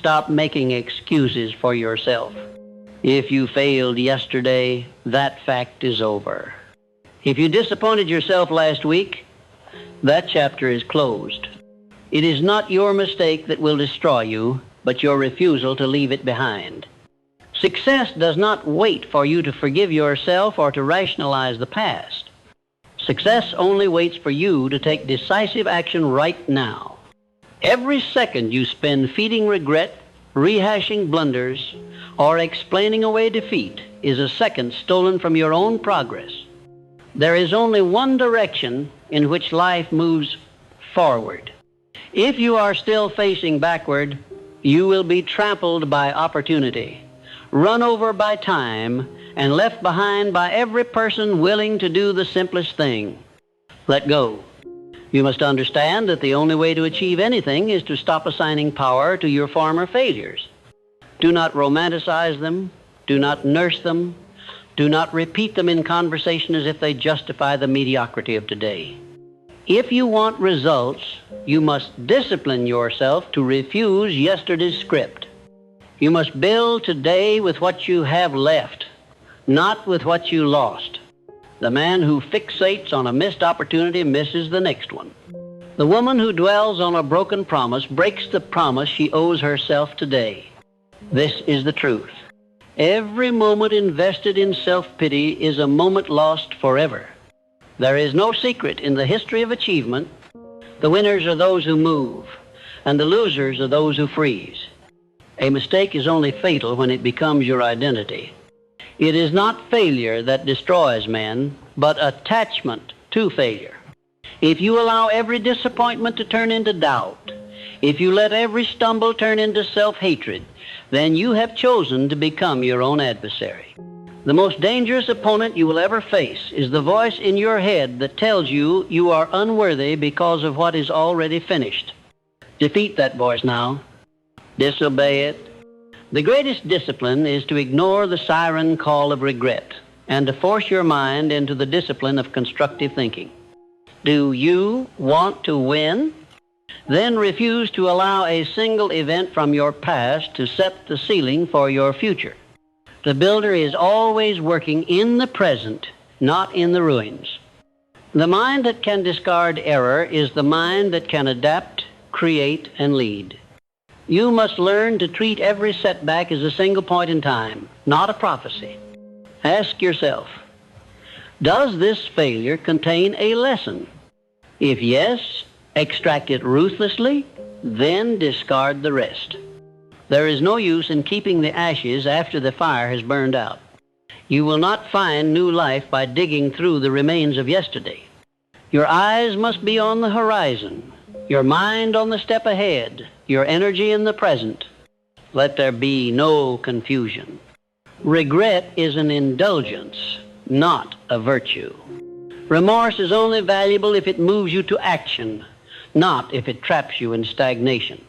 stop making excuses for yourself. If you failed yesterday, that fact is over. If you disappointed yourself last week, that chapter is closed. It is not your mistake that will destroy you, but your refusal to leave it behind. Success does not wait for you to forgive yourself or to rationalize the past. Success only waits for you to take decisive action right now. Every second you spend feeding regret, rehashing blunders, or explaining away defeat is a second stolen from your own progress. There is only one direction in which life moves forward. If you are still facing backward, you will be trampled by opportunity, run over by time, and left behind by every person willing to do the simplest thing: let go. You must understand that the only way to achieve anything is to stop assigning power to your former failures. Do not romanticize them. Do not nurse them. Do not repeat them in conversation as if they justify the mediocrity of today. If you want results, you must discipline yourself to refuse yesterday's script. You must build today with what you have left, not with what you lost. The man who fixates on a missed opportunity misses the next one. The woman who dwells on a broken promise breaks the promise she owes herself today. This is the truth. Every moment invested in self-pity is a moment lost forever. There is no secret in the history of achievement. The winners are those who move, and the losers are those who freeze. A mistake is only fatal when it becomes your identity. It is not failure that destroys men, but attachment to failure. If you allow every disappointment to turn into doubt, if you let every stumble turn into self-hatred, then you have chosen to become your own adversary. The most dangerous opponent you will ever face is the voice in your head that tells you you are unworthy because of what is already finished. Defeat that voice now. Disobey it. The greatest discipline is to ignore the siren call of regret and to force your mind into the discipline of constructive thinking. Do you want to win? Then refuse to allow a single event from your past to set the ceiling for your future. The builder is always working in the present, not in the ruins. The mind that can discard error is the mind that can adapt, create, and lead. You must learn to treat every setback as a single point in time, not a prophecy. Ask yourself, does this failure contain a lesson? If yes, extract it ruthlessly, then discard the rest. There is no use in keeping the ashes after the fire has burned out. You will not find new life by digging through the remains of yesterday. Your eyes must be on the horizon, your mind on the step ahead, your energy in the present. Let there be no confusion. Regret is an indulgence, not a virtue. Remorse is only valuable if it moves you to action, not if it traps you in stagnation.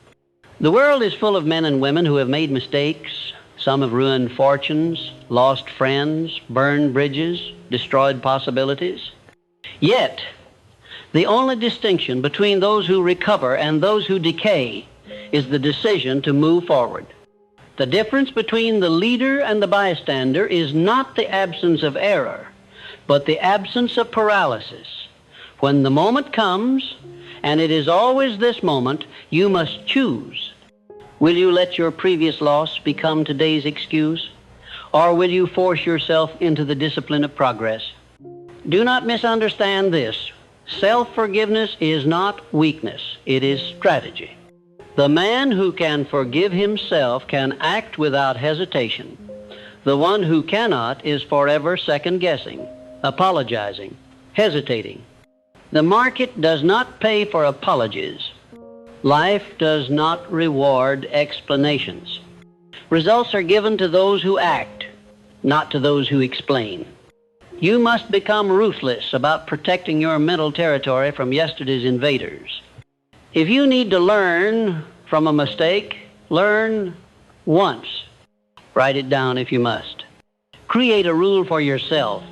The world is full of men and women who have made mistakes. Some have ruined fortunes, lost friends, burned bridges, destroyed possibilities. Yet, the only distinction between those who recover and those who decay is the decision to move forward. The difference between the leader and the bystander is not the absence of error, but the absence of paralysis. When the moment comes, and it is always this moment, you must choose. Will you let your previous loss become today's excuse? Or will you force yourself into the discipline of progress? Do not misunderstand this. Self-forgiveness is not weakness. It is strategy. The man who can forgive himself can act without hesitation. The one who cannot is forever second-guessing, apologizing, hesitating. The market does not pay for apologies. Life does not reward explanations. Results are given to those who act, not to those who explain. You must become ruthless about protecting your mental territory from yesterday's invaders. If you need to learn from a mistake, learn once. Write it down if you must. Create a rule for yourself,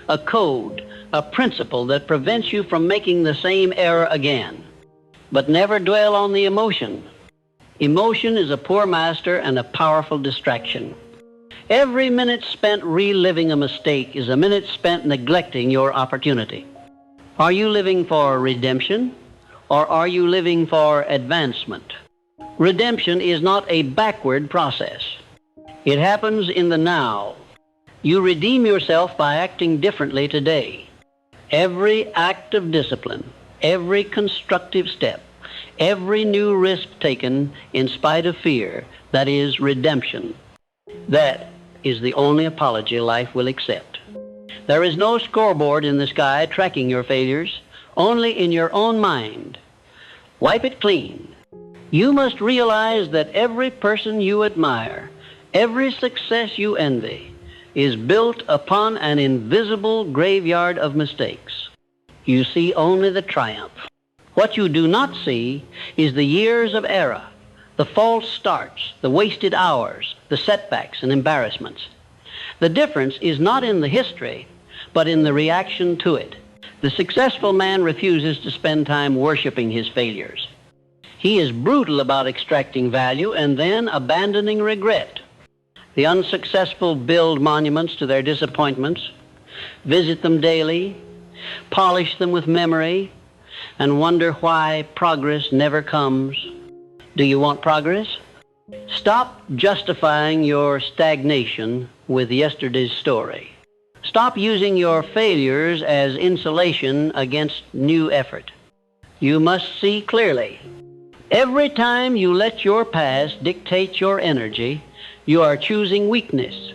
a code, a principle that prevents you from making the same error again. But never dwell on the emotion. Emotion is a poor master and a powerful distraction. Every minute spent reliving a mistake is a minute spent neglecting your opportunity. Are you living for redemption, or are you living for advancement? Redemption is not a backward process. It happens in the now. You redeem yourself by acting differently today. Every act of discipline, every constructive step, every new risk taken in spite of fear, that is redemption. That is the only apology life will accept. There is no scoreboard in the sky tracking your failures, only in your own mind. Wipe it clean. You must realize that every person you admire, every success you envy, is built upon an invisible graveyard of mistakes. You see only the triumph. What you do not see is the years of error, the false starts, the wasted hours, the setbacks and embarrassments. The difference is not in the history, but in the reaction to it. The successful man refuses to spend time worshiping his failures. He is brutal about extracting value and then abandoning regret. The unsuccessful build monuments to their disappointments, visit them daily, polish them with memory, and wonder why progress never comes. Do you want progress? Stop justifying your stagnation with yesterday's story. Stop using your failures as insulation against new effort. You must see clearly. Every time you let your past dictate your energy, you are choosing weakness.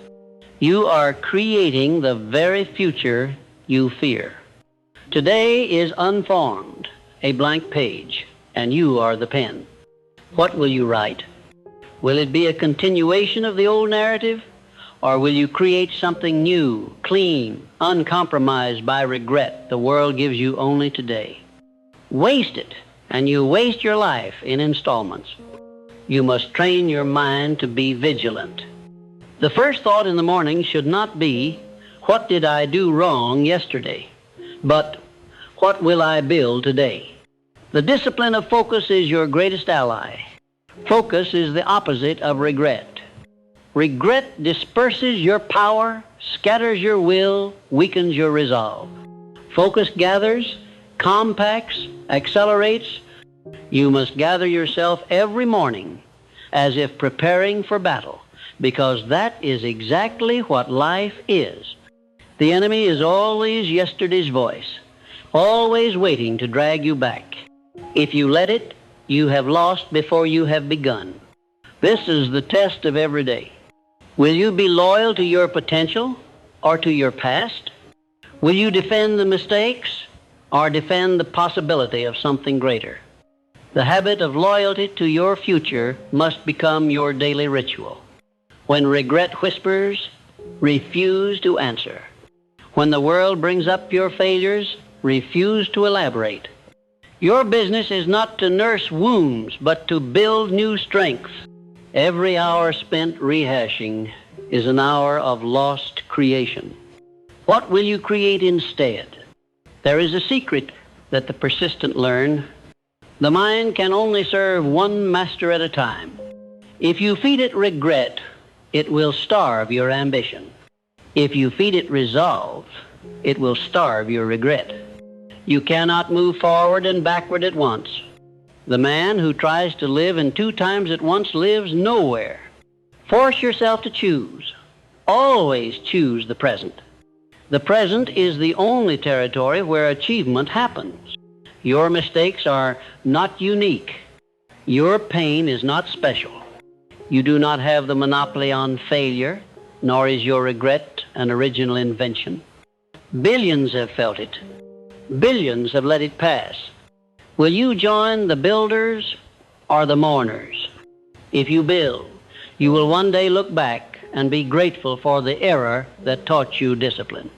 You are creating the very future you fear. Today is unformed, a blank page, and you are the pen. What will you write? Will it be a continuation of the old narrative, or will you create something new, clean, uncompromised by regret the world gives you only today? Waste it, and you waste your life in installments. You must train your mind to be vigilant. The first thought in the morning should not be, what did I do wrong yesterday? But what will I build today? The discipline of focus is your greatest ally. Focus is the opposite of regret. Regret disperses your power, scatters your will, weakens your resolve. Focus gathers, compacts, accelerates. You must gather yourself every morning as if preparing for battle, because that is exactly what life is. The enemy is always yesterday's voice, always waiting to drag you back. If you let it, you have lost before you have begun. This is the test of every day. Will you be loyal to your potential or to your past? Will you defend the mistakes or defend the possibility of something greater? The habit of loyalty to your future must become your daily ritual. When regret whispers, refuse to answer. When the world brings up your failures, refuse to elaborate. Your business is not to nurse wounds, but to build new strength. Every hour spent rehashing is an hour of lost creation. What will you create instead? There is a secret that the persistent learn. The mind can only serve one master at a time. If you feed it regret, it will starve your ambition. If you feed it resolve, it will starve your regret. You cannot move forward and backward at once. The man who tries to live in two times at once lives nowhere. Force yourself to choose. Always choose the present. The present is the only territory where achievement happens. Your mistakes are not unique. Your pain is not special. You do not have the monopoly on failure, nor is your regret an original invention. Billions have felt it. Billions have let it pass. Will you join the builders or the mourners? If you build, you will one day look back and be grateful for the error that taught you discipline.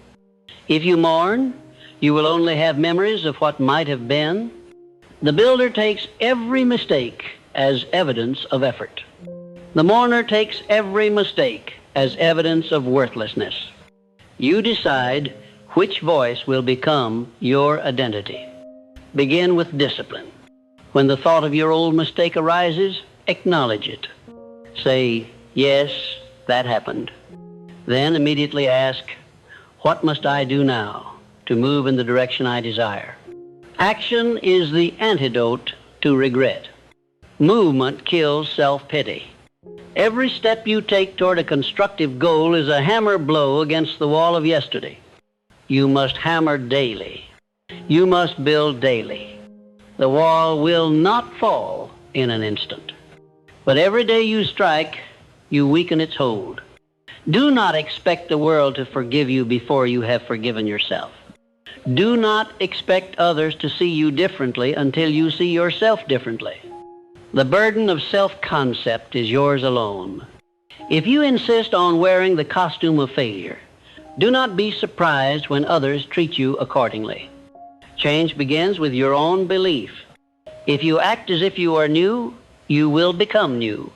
If you mourn, you will only have memories of what might have been. The builder takes every mistake as evidence of effort. The mourner takes every mistake as evidence of worthlessness. You decide which voice will become your identity. Begin with discipline. When the thought of your old mistake arises, acknowledge it. Say, yes, that happened. Then immediately ask, what must I do now to move in the direction I desire? Action is the antidote to regret. Movement kills self-pity. Every step you take toward a constructive goal is a hammer blow against the wall of yesterday. You must hammer daily. You must build daily. The wall will not fall in an instant. But every day you strike, you weaken its hold. Do not expect the world to forgive you before you have forgiven yourself. Do not expect others to see you differently until you see yourself differently. The burden of self-concept is yours alone. If you insist on wearing the costume of failure, do not be surprised when others treat you accordingly. Change begins with your own belief. If you act as if you are new, you will become new.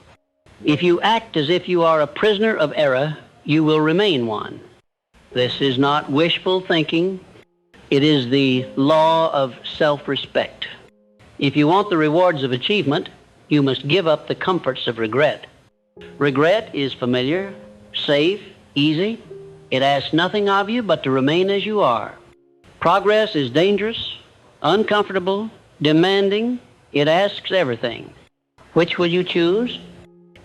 If you act as if you are a prisoner of error, you will remain one. This is not wishful thinking. It is the law of self-respect. If you want the rewards of achievement, you must give up the comforts of regret. Regret is familiar, safe, easy. It asks nothing of you but to remain as you are. Progress is dangerous, uncomfortable, demanding. It asks everything. Which will you choose?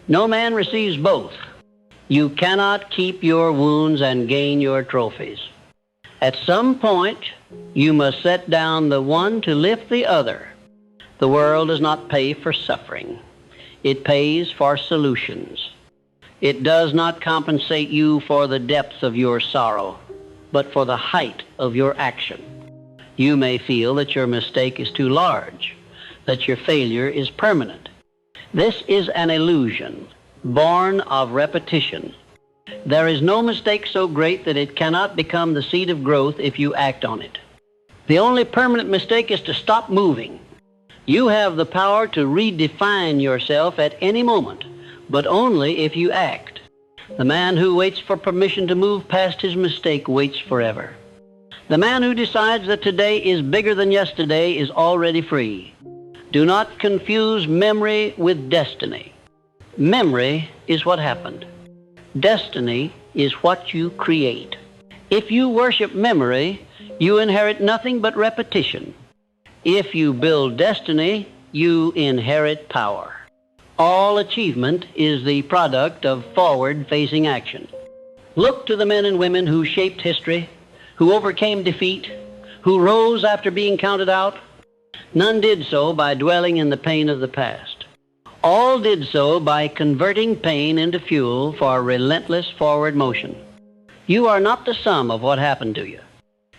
No man receives both. You cannot keep your wounds and gain your trophies. At some point, you must set down the one to lift the other. The world does not pay for suffering. It pays for solutions. It does not compensate you for the depth of your sorrow, but for the height of your action. You may feel that your mistake is too large, that your failure is permanent. This is an illusion, born of repetition. There is no mistake so great that it cannot become the seed of growth if you act on it. The only permanent mistake is to stop moving. You have the power to redefine yourself at any moment, but only if you act. The man who waits for permission to move past his mistake waits forever. The man who decides that today is bigger than yesterday is already free. Do not confuse memory with destiny. Memory is what happened. Destiny is what you create. If you worship memory, you inherit nothing but repetition. If you build destiny, you inherit power. All achievement is the product of forward-facing action. Look to the men and women who shaped history, who overcame defeat, who rose after being counted out. None did so by dwelling in the pain of the past. All did so by converting pain into fuel for relentless forward motion. You are not the sum of what happened to you.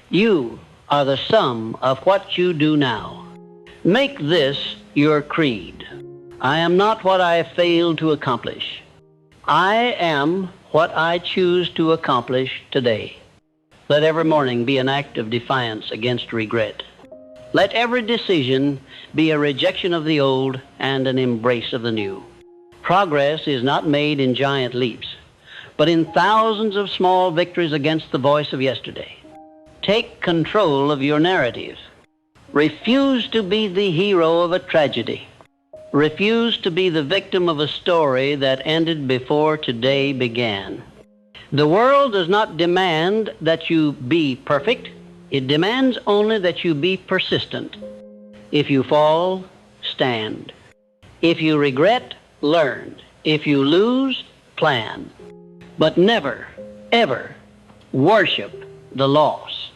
You are the sum of what you do now. Make this your creed. I am not what I failed to accomplish. I am what I choose to accomplish today. Let every morning be an act of defiance against regret. Let every decision be a rejection of the old and an embrace of the new. Progress is not made in giant leaps, but in thousands of small victories against the voice of yesterday. Take control of your narrative. Refuse to be the hero of a tragedy. Refuse to be the victim of a story that ended before today began. The world does not demand that you be perfect. It demands only that you be persistent. If you fall, stand. If you regret, learn. If you lose, plan. But never, ever worship the loss.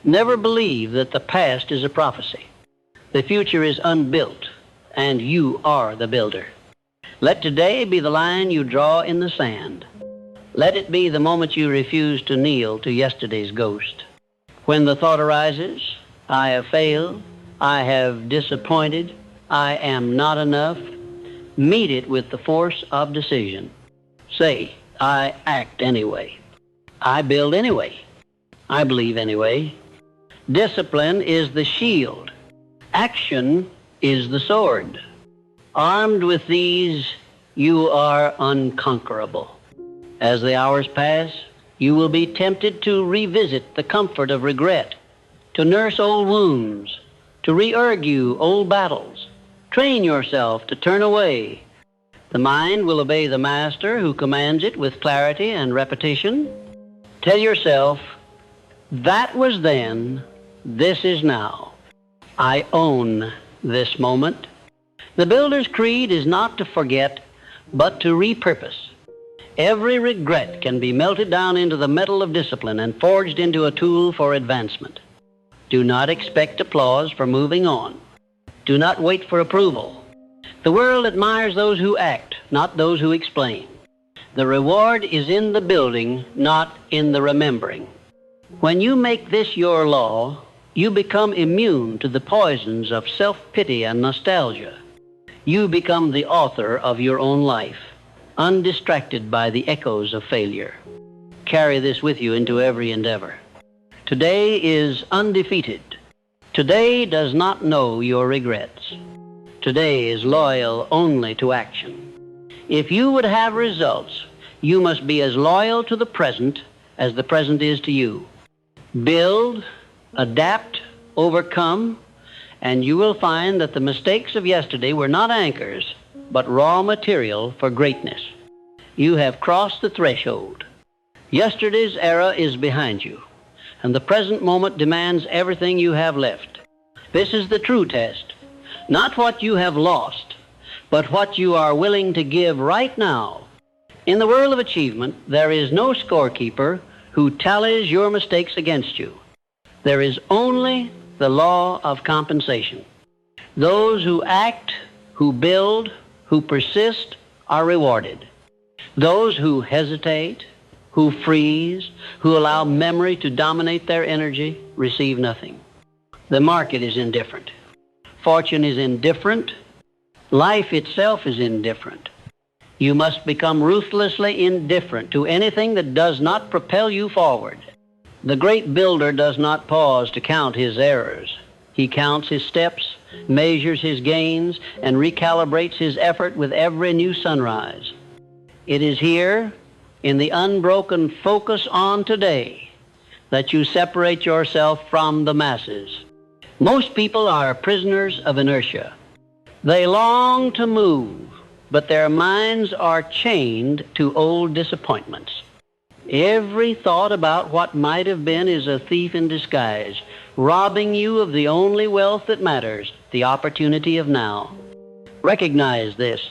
Never believe that the past is a prophecy. The future is unbuilt, and you are the builder. Let today be the line you draw in the sand. Let it be the moment you refuse to kneel to yesterday's ghost. When the thought arises, I have failed, I have disappointed, I am not enough, meet it with the force of decision. Say, I act anyway. I build anyway. I believe anyway. Discipline is the shield. Action is the sword. Armed with these, you are unconquerable. As the hours pass, you will be tempted to revisit the comfort of regret, to nurse old wounds, to re-argue old battles. Train yourself to turn away The mind will obey the master who commands it with clarity and repetition. Tell yourself, that was then, this is now. I own this moment. The builder's creed is not to forget, but to repurpose. Every regret can be melted down into the metal of discipline and forged into a tool for advancement. Do not expect applause for moving on. Do not wait for approval. The world admires those who act, not those who explain. The reward is in the building, not in the remembering. When you make this your law, you become immune to the poisons of self-pity and nostalgia. You become the author of your own life, undistracted by the echoes of failure. Carry this with you into every endeavor. Today is undefeated. Today does not know your regrets. Today is loyal only to action. If you would have results, you must be as loyal to the present as the present is to you. Build, adapt, overcome, and you will find that the mistakes of yesterday were not anchors, but raw material for greatness. You have crossed the threshold. Yesterday's era is behind you, and the present moment demands everything you have left. This is the true test. Not what you have lost, but what you are willing to give right now. In the world of achievement, there is no scorekeeper who tallies your mistakes against you. There is only the law of compensation. Those who act, who build, who persist are rewarded. Those who hesitate, who freeze, who allow memory to dominate their energy receive nothing. The market is indifferent. Fortune is indifferent. Life itself is indifferent. You must become ruthlessly indifferent to anything that does not propel you forward. The great builder does not pause to count his errors. He counts his steps, measures his gains, and recalibrates his effort with every new sunrise. It is here, in the unbroken focus on today, that you separate yourself from the masses. Most people are prisoners of inertia. They long to move, but their minds are chained to old disappointments. Every thought about what might have been is a thief in disguise, robbing you of the only wealth that matters, the opportunity of now. Recognize this.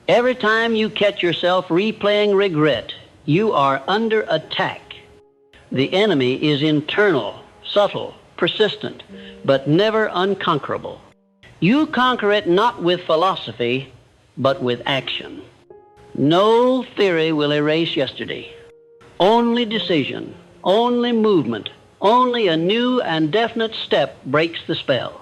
Every time you catch yourself replaying regret, you are under attack. The enemy is internal, subtle, persistent, but never unconquerable. You conquer it not with philosophy, but with action. No theory will erase yesterday. Only decision, only movement, only a new and definite step breaks the spell.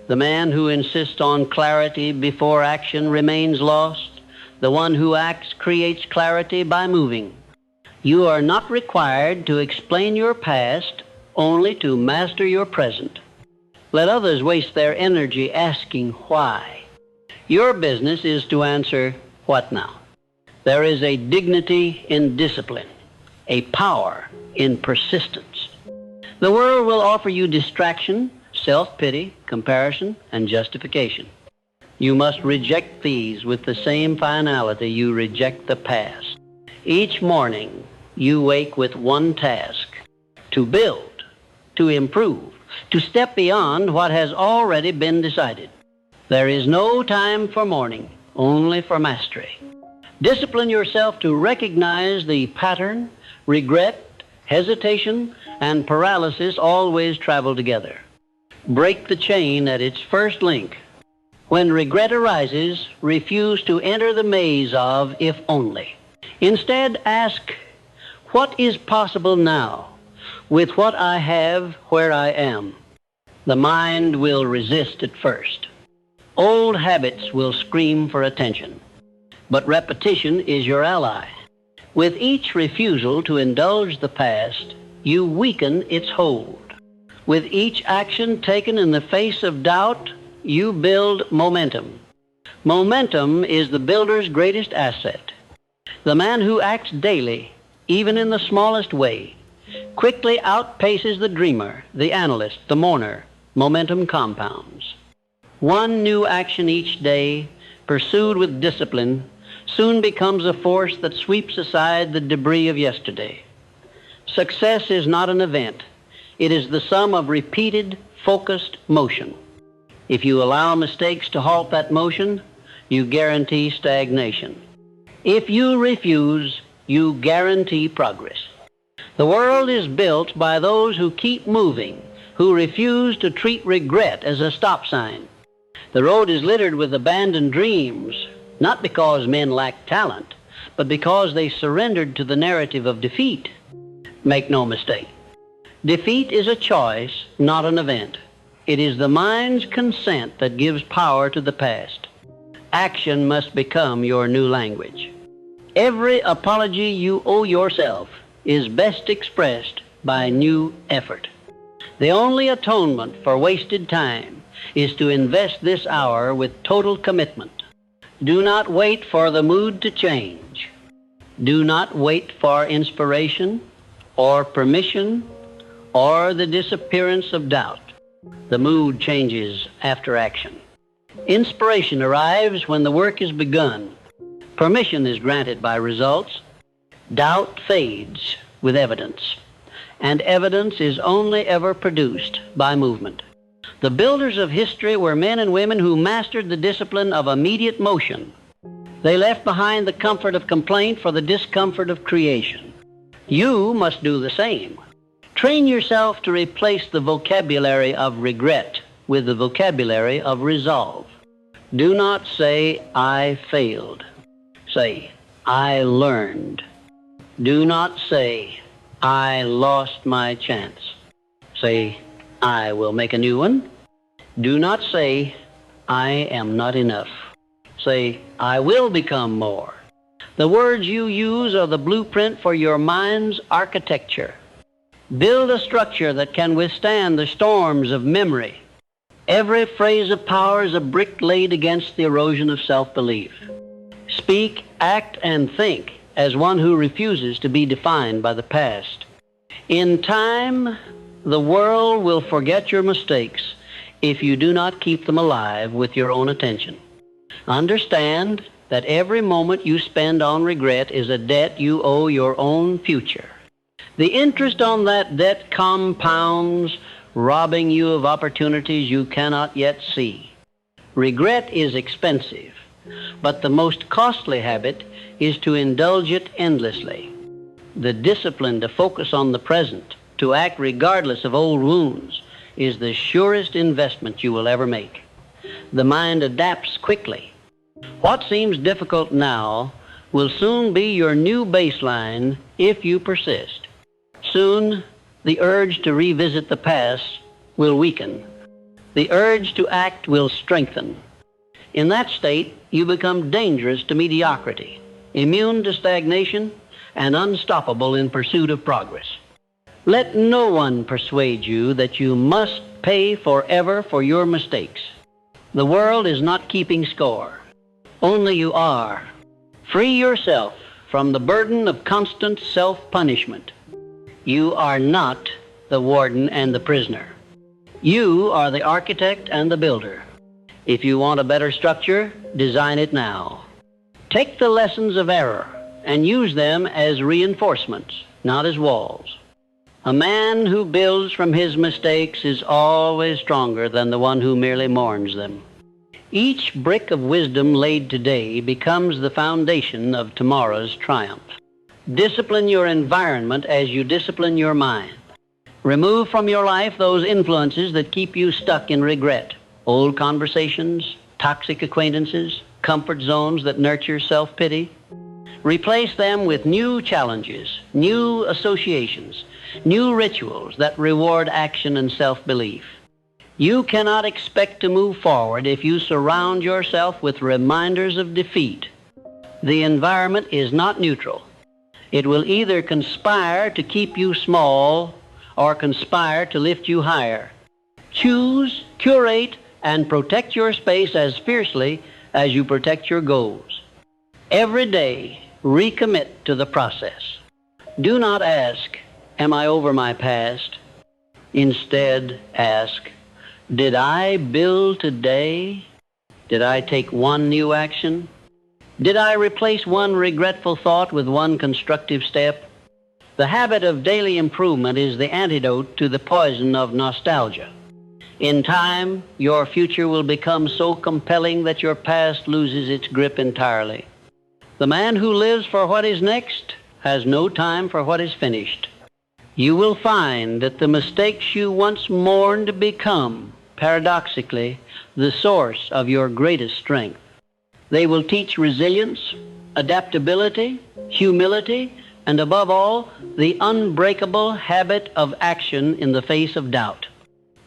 The man who insists on clarity before action remains lost. The one who acts creates clarity by moving. You are not required to explain your past, only to master your present. Let others waste their energy asking why. Your business is to answer, what now? There is a dignity in discipline, a power in persistence. The world will offer you distraction, self-pity, comparison, and justification. You must reject these with the same finality you reject the past. Each morning, you wake with one task: to build, to improve, to step beyond what has already been decided. There is no time for mourning, only for mastery. Discipline yourself to recognize the pattern. Regret, hesitation, and paralysis always travel together. Break the chain at its first link. When regret arises, refuse to enter the maze of if only. Instead, ask, what is possible now with what I have where I am? The mind will resist at first. Old habits will scream for attention, but repetition is your ally. With each refusal to indulge the past, you weaken its hold. With each action taken in the face of doubt, you build momentum. Momentum is the builder's greatest asset. The man who acts daily, even in the smallest way, quickly outpaces the dreamer, the analyst, the mourner. Momentum compounds. One new action each day, pursued with discipline, soon becomes a force that sweeps aside the debris of yesterday. Success is not an event. It is the sum of repeated, focused motion. If you allow mistakes to halt that motion, you guarantee stagnation. If you refuse, you guarantee progress. The world is built by those who keep moving, who refuse to treat regret as a stop sign. The road is littered with abandoned dreams, not because men lack talent, but because they surrendered to the narrative of defeat. Make no mistake. Defeat is a choice, not an event. It is the mind's consent that gives power to the past. Action must become your new language. Every apology you owe yourself is best expressed by new effort. The only atonement for wasted time is to invest this hour with total commitment. Do not wait for the mood to change. Do not wait for inspiration or permission or the disappearance of doubt. The mood changes after action. Inspiration arrives when the work is begun. Permission is granted by results. Doubt fades with evidence. And evidence is only ever produced by movement. The builders of history were men and women who mastered the discipline of immediate motion. They left behind the comfort of complaint for the discomfort of creation. You must do the same. Train yourself to replace the vocabulary of regret with the vocabulary of resolve. Do not say, I failed. Say, I learned. Do not say, I lost my chance. Say, I will make a new one. Do not say, I am not enough. Say, I will become more. The words you use are the blueprint for your mind's architecture. Build a structure that can withstand the storms of memory. Every phrase of power is a brick laid against the erosion of self-belief. Speak, act, and think as one who refuses to be defined by the past. In time, the world will forget your mistakes if you do not keep them alive with your own attention. Understand that every moment you spend on regret is a debt you owe your own future. The interest on that debt compounds, robbing you of opportunities you cannot yet see. Regret is expensive, but the most costly habit is to indulge it endlessly. The discipline to focus on the present, to act regardless of old wounds, is the surest investment you will ever make. The mind adapts quickly. What seems difficult now will soon be your new baseline if you persist. Soon, the urge to revisit the past will weaken. The urge to act will strengthen. In that state, you become dangerous to mediocrity, immune to stagnation, and unstoppable in pursuit of progress. Let no one persuade you that you must pay forever for your mistakes. The world is not keeping score. Only you are. Free yourself from the burden of constant self-punishment. You are not the warden and the prisoner. You are the architect and the builder. If you want a better structure, design it now. Take the lessons of error and use them as reinforcements, not as walls. A man who builds from his mistakes is always stronger than the one who merely mourns them. Each brick of wisdom laid today becomes the foundation of tomorrow's triumph. Discipline your environment as you discipline your mind. Remove from your life those influences that keep you stuck in regret. Old conversations, toxic acquaintances, comfort zones that nurture self-pity. Replace them with new challenges, new associations, new rituals that reward action and self-belief. You cannot expect to move forward if you surround yourself with reminders of defeat. The environment is not neutral. It will either conspire to keep you small or conspire to lift you higher. Choose, curate, and protect your space as fiercely as you protect your goals. Every day, recommit to the process. Do not ask, am I over my past? Instead, ask, did I build today? Did I take one new action? Did I replace one regretful thought with one constructive step? The habit of daily improvement is the antidote to the poison of nostalgia. In time, your future will become so compelling that your past loses its grip entirely. The man who lives for what is next has no time for what is finished. You will find that the mistakes you once mourned become, paradoxically, the source of your greatest strength. They will teach resilience, adaptability, humility, and above all, the unbreakable habit of action in the face of doubt.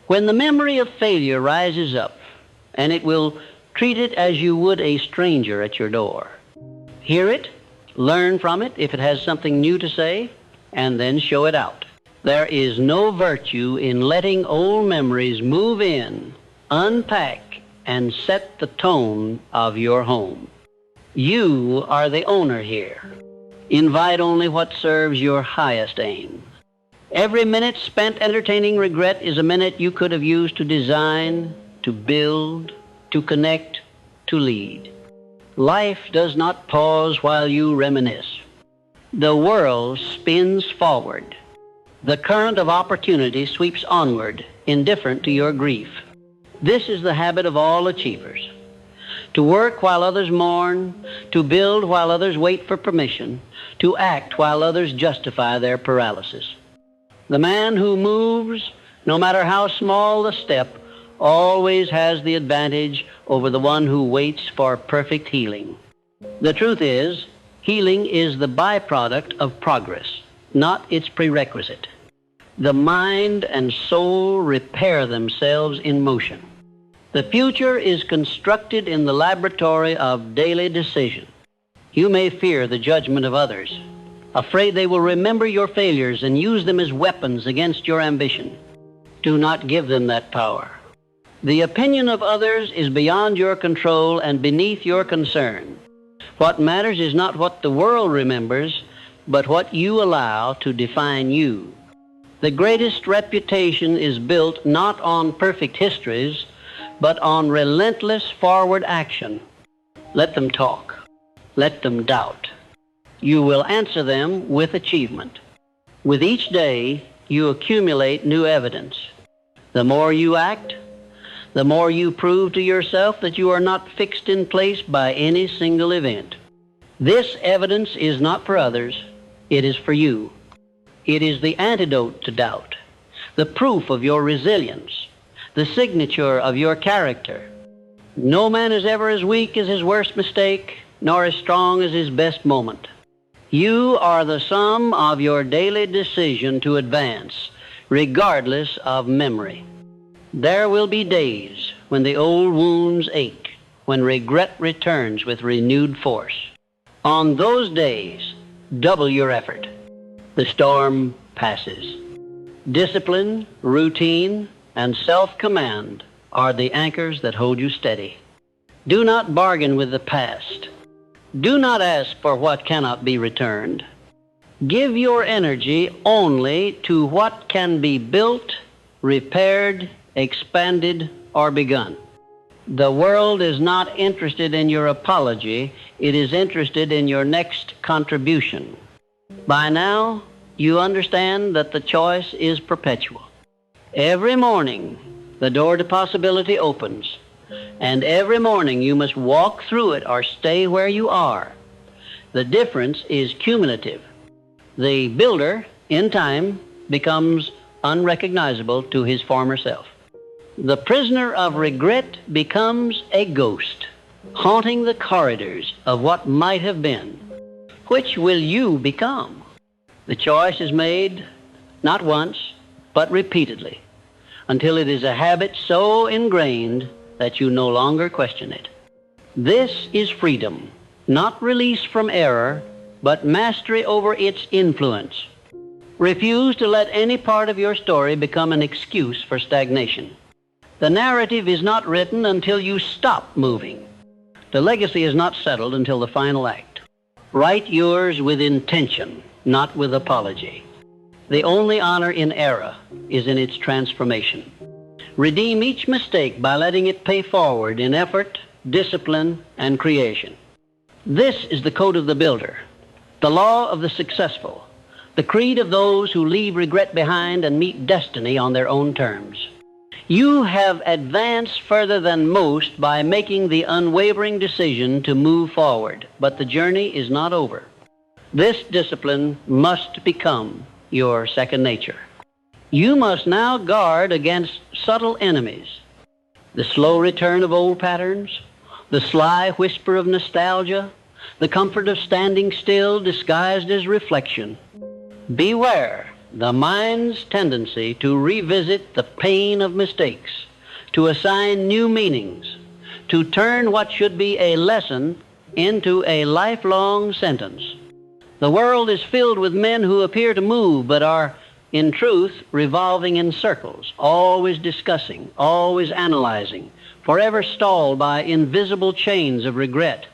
When the memory of failure rises up, and it will treat it as you would a stranger at your door, hear it, learn from it if it has something new to say, and then show it out. There is no virtue in letting old memories move in, unpack, and set the tone of your home. You are the owner here. Invite only what serves your highest aim. Every minute spent entertaining regret is a minute you could have used to design, to build, to connect, to lead. Life does not pause while you reminisce. The world spins forward. The current of opportunity sweeps onward, indifferent to your grief. This is the habit of all achievers. To work while others mourn, to build while others wait for permission, to act while others justify their paralysis. The man who moves, no matter how small the step, always has the advantage over the one who waits for perfect healing. The truth is, healing is the byproduct of progress, not its prerequisite. The mind and soul repair themselves in motion. The future is constructed in the laboratory of daily decision. You may fear the judgment of others, afraid they will remember your failures and use them as weapons against your ambition. Do not give them that power. The opinion of others is beyond your control and beneath your concern. What matters is not what the world remembers, but what you allow to define you. The greatest reputation is built not on perfect histories, but on relentless forward action. Let them talk. Let them doubt. You will answer them with achievement. With each day, you accumulate new evidence. The more you act, the more you prove to yourself that you are not fixed in place by any single event. This evidence is not for others, it is for you. It is the antidote to doubt, the proof of your resilience, the signature of your character. No man is ever as weak as his worst mistake, nor as strong as his best moment. You are the sum of your daily decision to advance, regardless of memory. There will be days when the old wounds ache, when regret returns with renewed force. On those days, double your effort. The storm passes. Discipline, routine, and self-command are the anchors that hold you steady. Do not bargain with the past. Do not ask for what cannot be returned. Give your energy only to what can be built, repaired, expanded, or begun. The world is not interested in your apology. It is interested in your next contribution. By now, you understand that the choice is perpetual. Every morning, the door to possibility opens, and every morning you must walk through it or stay where you are. The difference is cumulative. The builder, in time, becomes unrecognizable to his former self. The prisoner of regret becomes a ghost, haunting the corridors of what might have been. Which will you become? The choice is made not once, but repeatedly, until it is a habit so ingrained that you no longer question it. This is freedom, not release from error, but mastery over its influence. Refuse to let any part of your story become an excuse for stagnation. The narrative is not written until you stop moving. The legacy is not settled until the final act. Write yours with intention, not with apology. The only honor in error is in its transformation. Redeem each mistake by letting it pay forward in effort, discipline, and creation. This is the code of the builder, the law of the successful, the creed of those who leave regret behind and meet destiny on their own terms. You have advanced further than most by making the unwavering decision to move forward, but the journey is not over. This discipline must become your second nature. You must now guard against subtle enemies, the slow return of old patterns, the sly whisper of nostalgia, the comfort of standing still disguised as reflection. Beware the mind's tendency to revisit the pain of mistakes, to assign new meanings, to turn what should be a lesson into a lifelong sentence. The world is filled with men who appear to move but are, in truth, revolving in circles, always discussing, always analyzing, forever stalled by invisible chains of regret.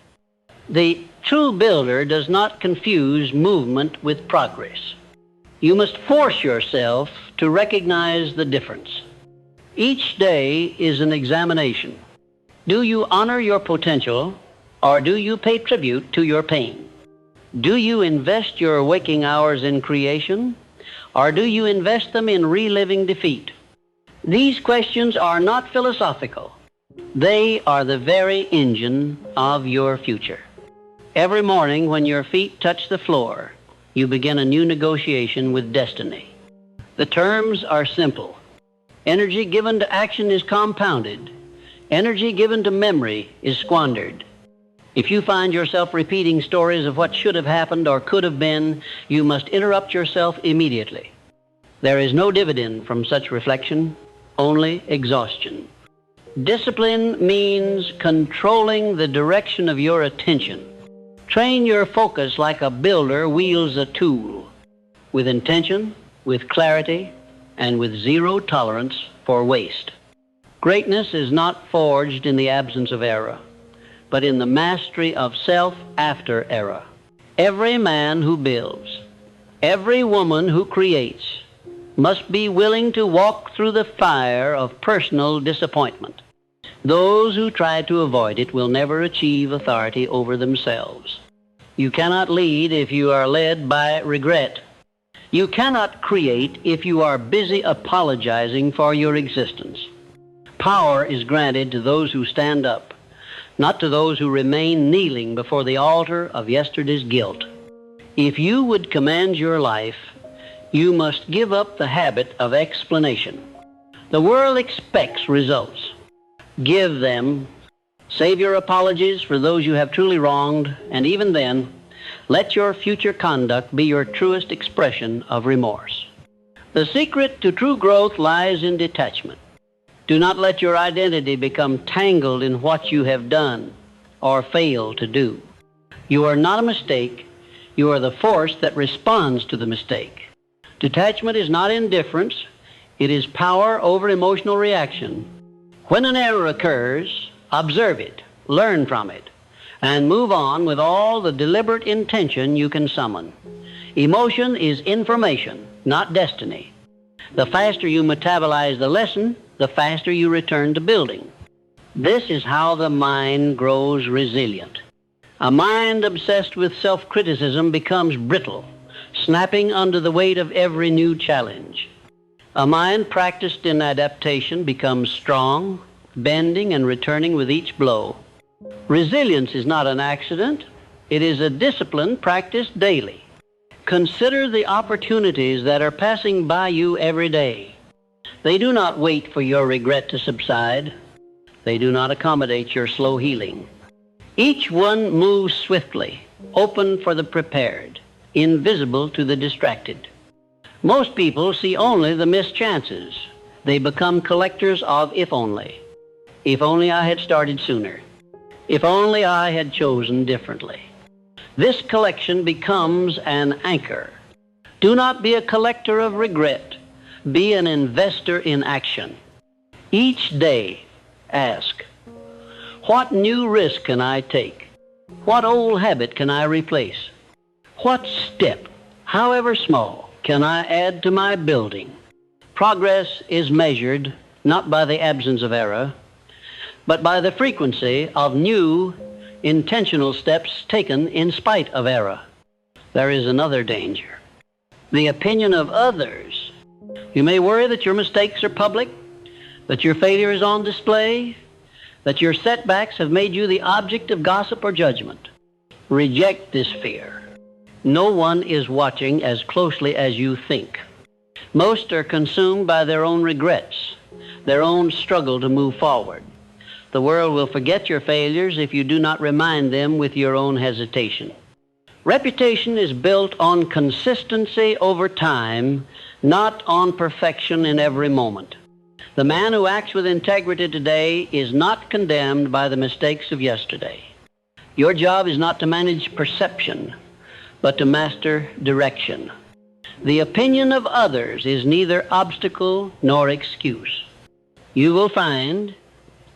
The true builder does not confuse movement with progress. You must force yourself to recognize the difference. Each day is an examination. Do you honor your potential, or do you pay tribute to your pain? Do you invest your waking hours in creation, or do you invest them in reliving defeat? These questions are not philosophical. They are the very engine of your future. Every morning when your feet touch the floor, you begin a new negotiation with destiny. The terms are simple. Energy given to action is compounded. Energy given to memory is squandered. If you find yourself repeating stories of what should have happened or could have been, you must interrupt yourself immediately. There is no dividend from such reflection, only exhaustion. Discipline means controlling the direction of your attention. Train your focus like a builder wields a tool, with intention, with clarity, and with zero tolerance for waste. Greatness is not forged in the absence of error, but in the mastery of self after error. Every man who builds, every woman who creates, must be willing to walk through the fire of personal disappointment. Those who try to avoid it will never achieve authority over themselves. You cannot lead if you are led by regret. You cannot create if you are busy apologizing for your existence. Power is granted to those who stand up, not to those who remain kneeling before the altar of yesterday's guilt. If you would command your life, you must give up the habit of explanation. The world expects results. Give them. Save your apologies for those you have truly wronged, and even then, let your future conduct be your truest expression of remorse. The secret to true growth lies in detachment. Do not let your identity become tangled in what you have done or failed to do. You are not a mistake. You are the force that responds to the mistake. Detachment is not indifference. It is power over emotional reaction. When an error occurs, observe it, learn from it, and move on with all the deliberate intention you can summon. Emotion is information, not destiny. The faster you metabolize the lesson, the faster you return to building. This is how the mind grows resilient. A mind obsessed with self-criticism becomes brittle, snapping under the weight of every new challenge. A mind practiced in adaptation becomes strong, bending and returning with each blow. Resilience is not an accident. It is a discipline practiced daily. Consider the opportunities that are passing by you every day. They do not wait for your regret to subside. They do not accommodate your slow healing. Each one moves swiftly, open for the prepared, invisible to the distracted. Most people see only the missed chances. They become collectors of if only. If only I had started sooner. If only I had chosen differently. This collection becomes an anchor. Do not be a collector of regret. Be an investor in action. Each day, ask, what new risk can I take? What old habit can I replace? What step, however small, can I add to my building? Progress is measured not by the absence of error, but by the frequency of new, intentional steps taken in spite of error. There is another danger: the opinion of others. You may worry that your mistakes are public, that your failure is on display, that your setbacks have made you the object of gossip or judgment. Reject this fear. No one is watching as closely as you think. Most are consumed by their own regrets, their own struggle to move forward. The world will forget your failures if you do not remind them with your own hesitation. Reputation is built on consistency over time, not on perfection in every moment. The man who acts with integrity today is not condemned by the mistakes of yesterday. Your job is not to manage perception, but to master direction. The opinion of others is neither obstacle nor excuse. You will find,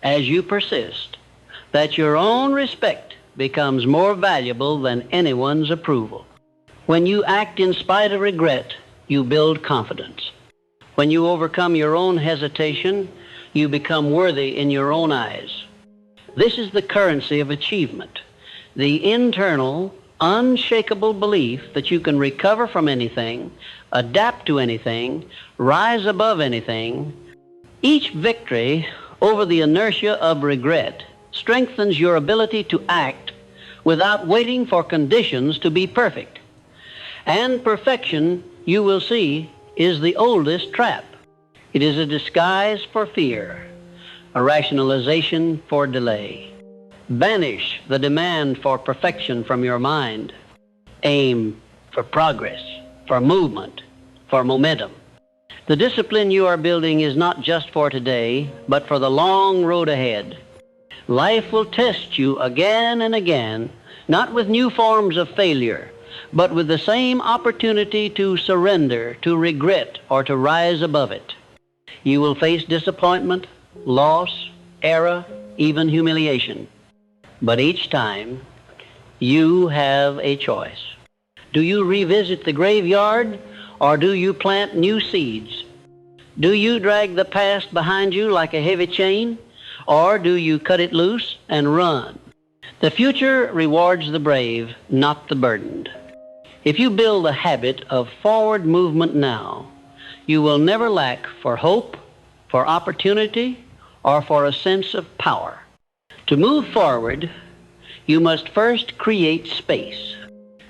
as you persist, that your own respect becomes more valuable than anyone's approval. When you act in spite of regret, you build confidence. When you overcome your own hesitation, you become worthy in your own eyes. This is the currency of achievement, the internal, unshakable belief that you can recover from anything, adapt to anything, rise above anything. Each victory over the inertia of regret strengthens your ability to act without waiting for conditions to be perfect. And perfection, you will see, is the oldest trap. It is a disguise for fear, a rationalization for delay. Banish the demand for perfection from your mind. Aim for progress, for movement, for momentum. The discipline you are building is not just for today, but for the long road ahead. Life will test you again and again, not with new forms of failure, but with the same opportunity to surrender, to regret, or to rise above it. You will face disappointment, loss, error, even humiliation. But each time, you have a choice. Do you revisit the graveyard, or do you plant new seeds? Do you drag the past behind you like a heavy chain, or do you cut it loose and run? The future rewards the brave, not the burdened. If you build a habit of forward movement now, you will never lack for hope, for opportunity, or for a sense of power. To move forward, you must first create space.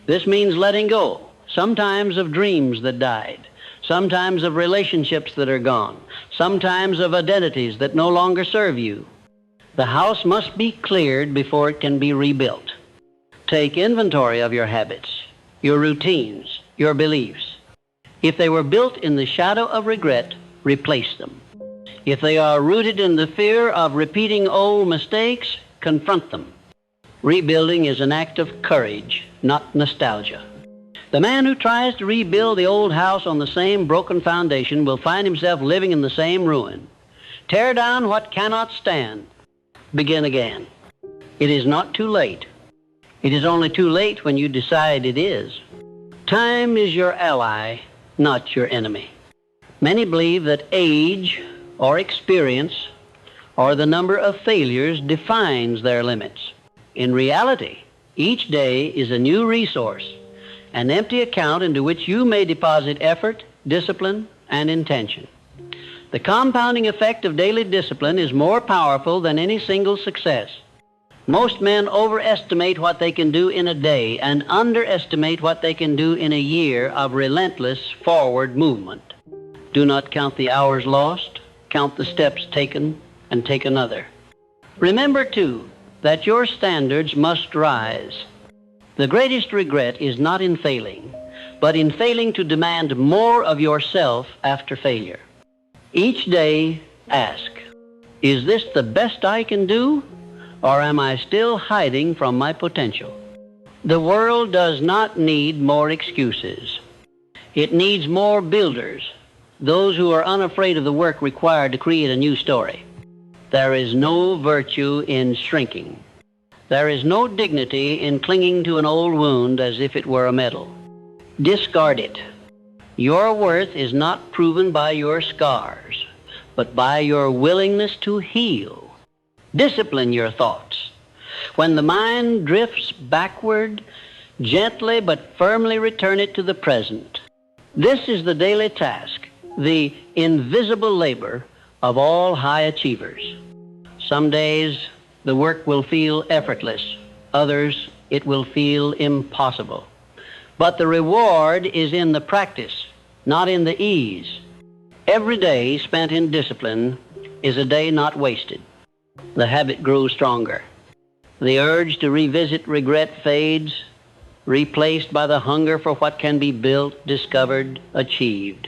This means letting go, sometimes of dreams that died, sometimes of relationships that are gone, sometimes of identities that no longer serve you. The house must be cleared before it can be rebuilt. Take inventory of your habits, your routines, your beliefs. If they were built in the shadow of regret, replace them. If they are rooted in the fear of repeating old mistakes, confront them. Rebuilding is an act of courage, not nostalgia. The man who tries to rebuild the old house on the same broken foundation will find himself living in the same ruin. Tear down what cannot stand. Begin again. It is not too late. It is only too late when you decide it is. Time is your ally, not your enemy. Many believe that age or experience or the number of failures defines their limits. In reality, each day is a new resource, an empty account into which you may deposit effort, discipline, and intention. The compounding effect of daily discipline is more powerful than any single success. Most men overestimate what they can do in a day and underestimate what they can do in a year of relentless forward movement. Do not count the hours lost, count the steps taken, and take another. Remember, too, that your standards must rise. The greatest regret is not in failing, but in failing to demand more of yourself after failure. Each day, ask, is this the best I can do, or am I still hiding from my potential? The world does not need more excuses. It needs more builders, those who are unafraid of the work required to create a new story. There is no virtue in shrinking. There is no dignity in clinging to an old wound as if it were a medal. Discard it. Your worth is not proven by your scars, but by your willingness to heal. Discipline your thoughts. When the mind drifts backward, gently but firmly return it to the present. This is the daily task, the invisible labor of all high achievers. Some days the work will feel effortless. Others it will feel impossible. But the reward is in the practice, not in the ease. Every day spent in discipline is a day not wasted. The habit grows stronger. The urge to revisit regret fades, replaced by the hunger for what can be built, discovered, achieved.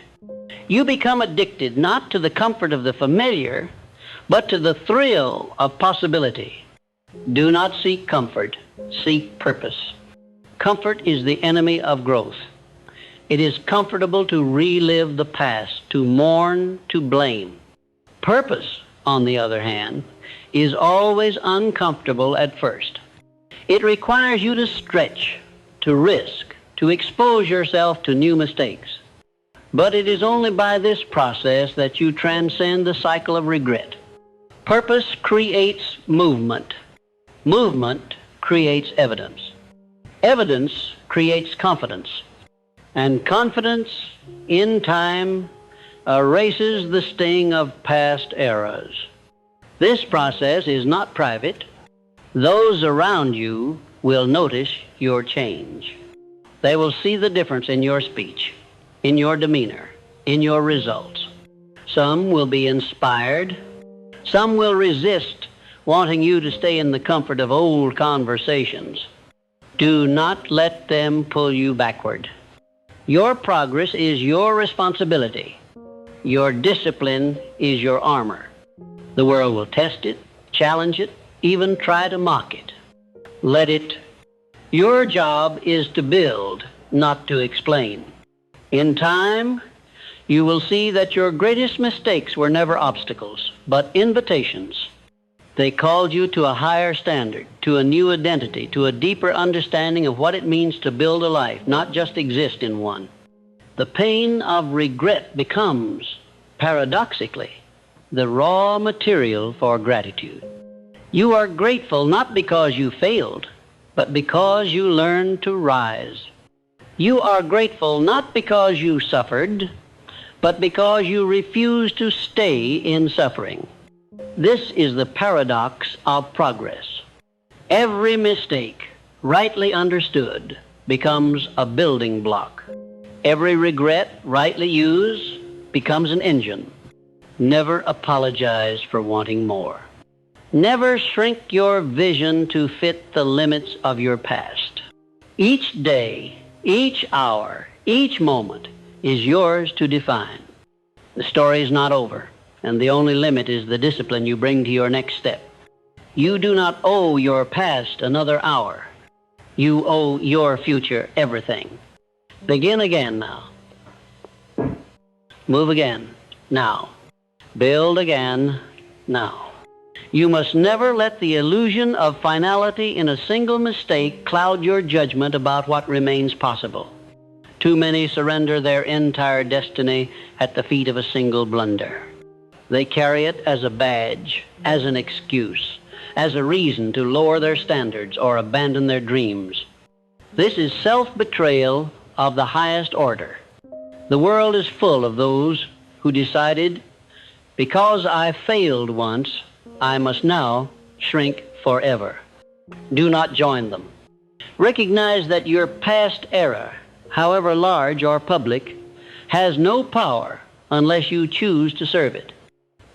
You become addicted not to the comfort of the familiar, but to the thrill of possibility. Do not seek comfort, seek purpose. Comfort is the enemy of growth. It is comfortable to relive the past, to mourn, to blame. Purpose, on the other hand, is always uncomfortable at first. It requires you to stretch, to risk, to expose yourself to new mistakes. But it is only by this process that you transcend the cycle of regret. Purpose creates movement. Movement creates evidence. Evidence creates confidence. And confidence, in time, erases the sting of past eras. This process is not private. Those around you will notice your change. They will see the difference in your speech, in your demeanor, in your results. Some will be inspired. Some will resist, wanting you to stay in the comfort of old conversations. Do not let them pull you backward. Your progress is your responsibility. Your discipline is your armor. The world will test it, challenge it, even try to mock it. Let it. Your job is to build, not to explain. In time, you will see that your greatest mistakes were never obstacles, but invitations. They called you to a higher standard, to a new identity, to a deeper understanding of what it means to build a life, not just exist in one. The pain of regret becomes, paradoxically, the raw material for gratitude. You are grateful not because you failed, but because you learned to rise. You are grateful not because you suffered, but because you refused to stay in suffering. This is the paradox of progress. Every mistake, rightly understood, becomes a building block. Every regret, rightly used, becomes an engine. Never apologize for wanting more. Never shrink your vision to fit the limits of your past. Each day, each hour, each moment is yours to define. The story is not over, and the only limit is the discipline you bring to your next step. You do not owe your past another hour. You owe your future everything. Begin again now. Move again now. Build again now. You must never let the illusion of finality in a single mistake cloud your judgment about what remains possible. Too many surrender their entire destiny at the feet of a single blunder. They carry it as a badge, as an excuse, as a reason to lower their standards or abandon their dreams. This is self-betrayal of the highest order. The world is full of those who decided, because I failed once, I must now shrink forever. Do not join them. Recognize that your past error, however large or public, has no power unless you choose to serve it.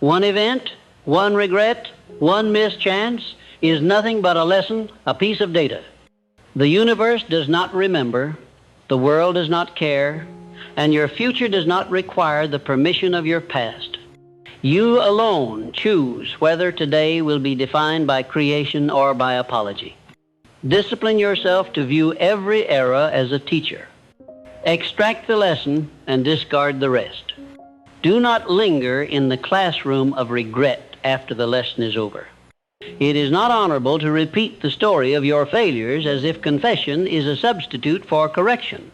One event, one regret, one missed chance is nothing but a lesson, a piece of data. The universe does not remember, the world does not care, and your future does not require the permission of your past. You alone choose whether today will be defined by creation or by apology. Discipline yourself to view every error as a teacher. Extract the lesson and discard the rest. Do not linger in the classroom of regret after the lesson is over. It is not honorable to repeat the story of your failures as if confession is a substitute for correction.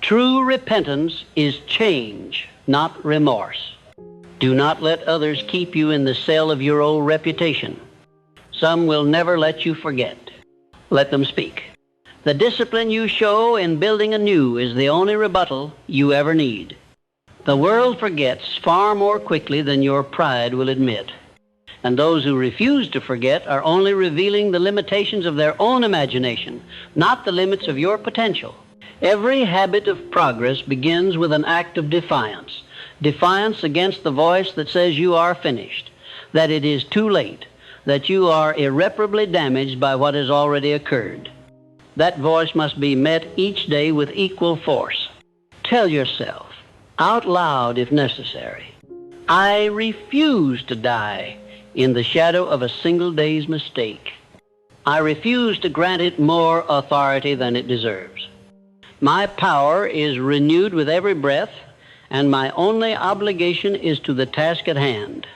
True repentance is change, not remorse. Do not let others keep you in the cell of your old reputation. Some will never let you forget. Let them speak. The discipline you show in building anew is the only rebuttal you ever need. The world forgets far more quickly than your pride will admit. And those who refuse to forget are only revealing the limitations of their own imagination, not the limits of your potential. Every habit of progress begins with an act of defiance. Defiance against the voice that says you are finished, that it is too late, that you are irreparably damaged by what has already occurred. That voice must be met each day with equal force. Tell yourself, out loud if necessary, I refuse to die in the shadow of a single day's mistake. I refuse to grant it more authority than it deserves. My power is renewed with every breath, and my only obligation is to the task at hand.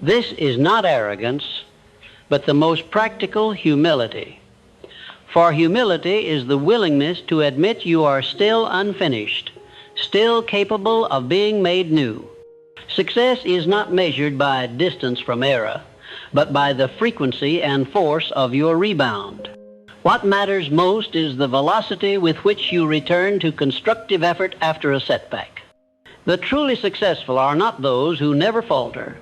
This is not arrogance, but the most practical humility. For humility is the willingness to admit you are still unfinished, still capable of being made new. Success is not measured by distance from error, but by the frequency and force of your rebound. What matters most is the velocity with which you return to constructive effort after a setback. The truly successful are not those who never falter,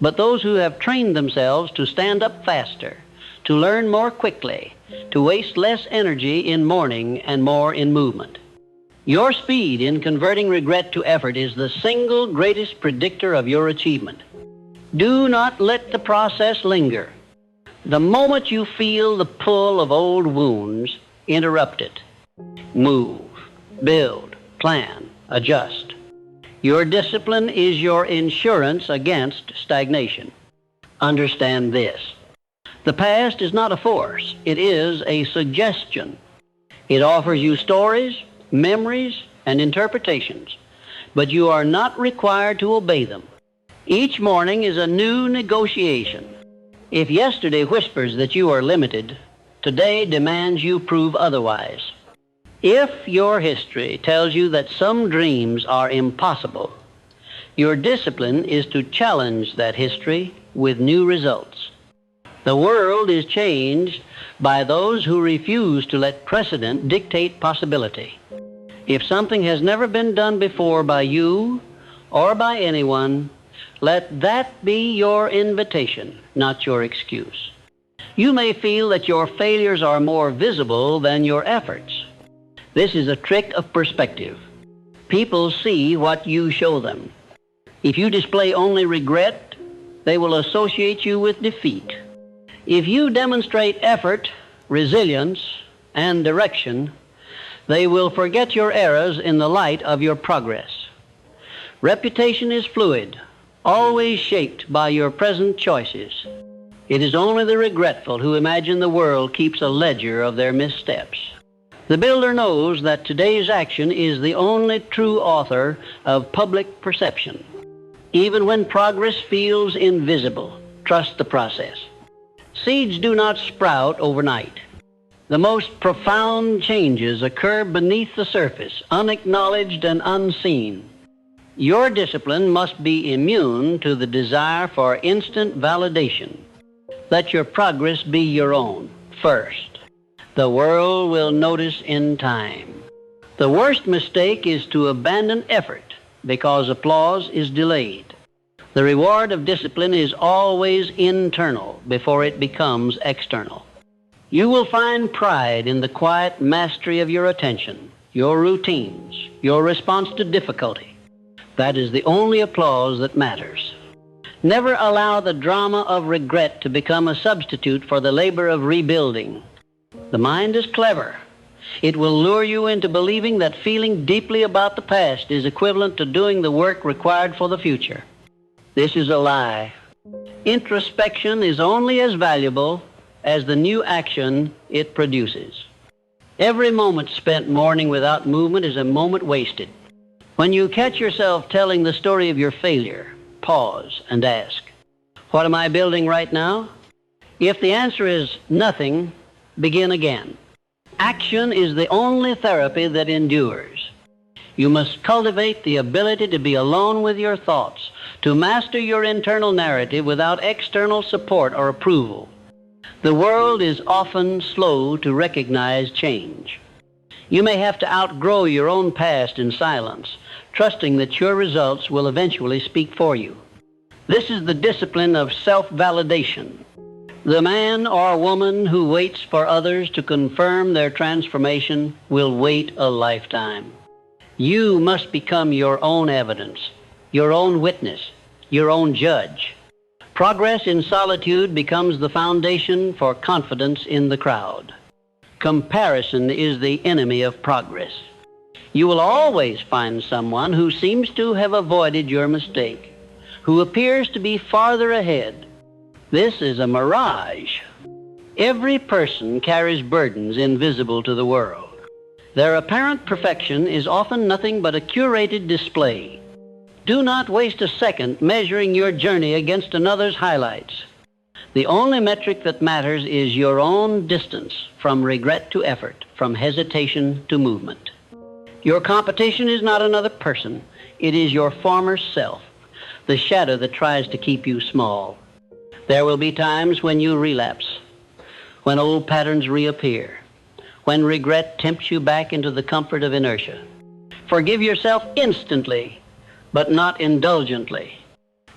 but those who have trained themselves to stand up faster, to learn more quickly, to waste less energy in mourning and more in movement. Your speed in converting regret to effort is the single greatest predictor of your achievement. Do not let the process linger. The moment you feel the pull of old wounds, interrupt it. Move, build, plan, adjust. Your discipline is your insurance against stagnation. Understand this. The past is not a force. It is a suggestion. It offers you stories, memories, and interpretations, but you are not required to obey them. Each morning is a new negotiation. If yesterday whispers that you are limited, today demands you prove otherwise. If your history tells you that some dreams are impossible, your discipline is to challenge that history with new results. The world is changed by those who refuse to let precedent dictate possibility. If something has never been done before by you or by anyone, let that be your invitation, not your excuse. You may feel that your failures are more visible than your efforts. This is a trick of perspective. People see what you show them. If you display only regret, they will associate you with defeat. If you demonstrate effort, resilience, and direction, they will forget your errors in the light of your progress. Reputation is fluid, always shaped by your present choices. It is only the regretful who imagine the world keeps a ledger of their missteps. The builder knows that today's action is the only true author of public perception. Even when progress feels invisible, trust the process. Seeds do not sprout overnight. The most profound changes occur beneath the surface, unacknowledged and unseen. Your discipline must be immune to the desire for instant validation. Let your progress be your own, first. The world will notice in time. The worst mistake is to abandon effort because applause is delayed. The reward of discipline is always internal before it becomes external. You will find pride in the quiet mastery of your attention, your routines, your response to difficulty. That is the only applause that matters. Never allow the drama of regret to become a substitute for the labor of rebuilding. The mind is clever. It will lure you into believing that feeling deeply about the past is equivalent to doing the work required for the future. This is a lie. Introspection is only as valuable as the new action it produces. Every moment spent mourning without movement is a moment wasted. When you catch yourself telling the story of your failure, pause and ask, what am I building right now? If the answer is nothing, begin again. Action is the only therapy that endures. You must cultivate the ability to be alone with your thoughts, to master your internal narrative without external support or approval. The world is often slow to recognize change. You may have to outgrow your own past in silence, trusting that your results will eventually speak for you. This is the discipline of self-validation. The man or woman who waits for others to confirm their transformation will wait a lifetime. You must become your own evidence, your own witness, your own judge. Progress in solitude becomes the foundation for confidence in the crowd. Comparison is the enemy of progress. You will always find someone who seems to have avoided your mistake, who appears to be farther ahead. This is a mirage. Every person carries burdens invisible to the world. Their apparent perfection is often nothing but a curated display. Do not waste a second measuring your journey against another's highlights. The only metric that matters is your own distance from regret to effort, from hesitation to movement. Your competition is not another person. It is your former self, the shadow that tries to keep you small. There will be times when you relapse, when old patterns reappear, when regret tempts you back into the comfort of inertia. Forgive yourself instantly, but not indulgently.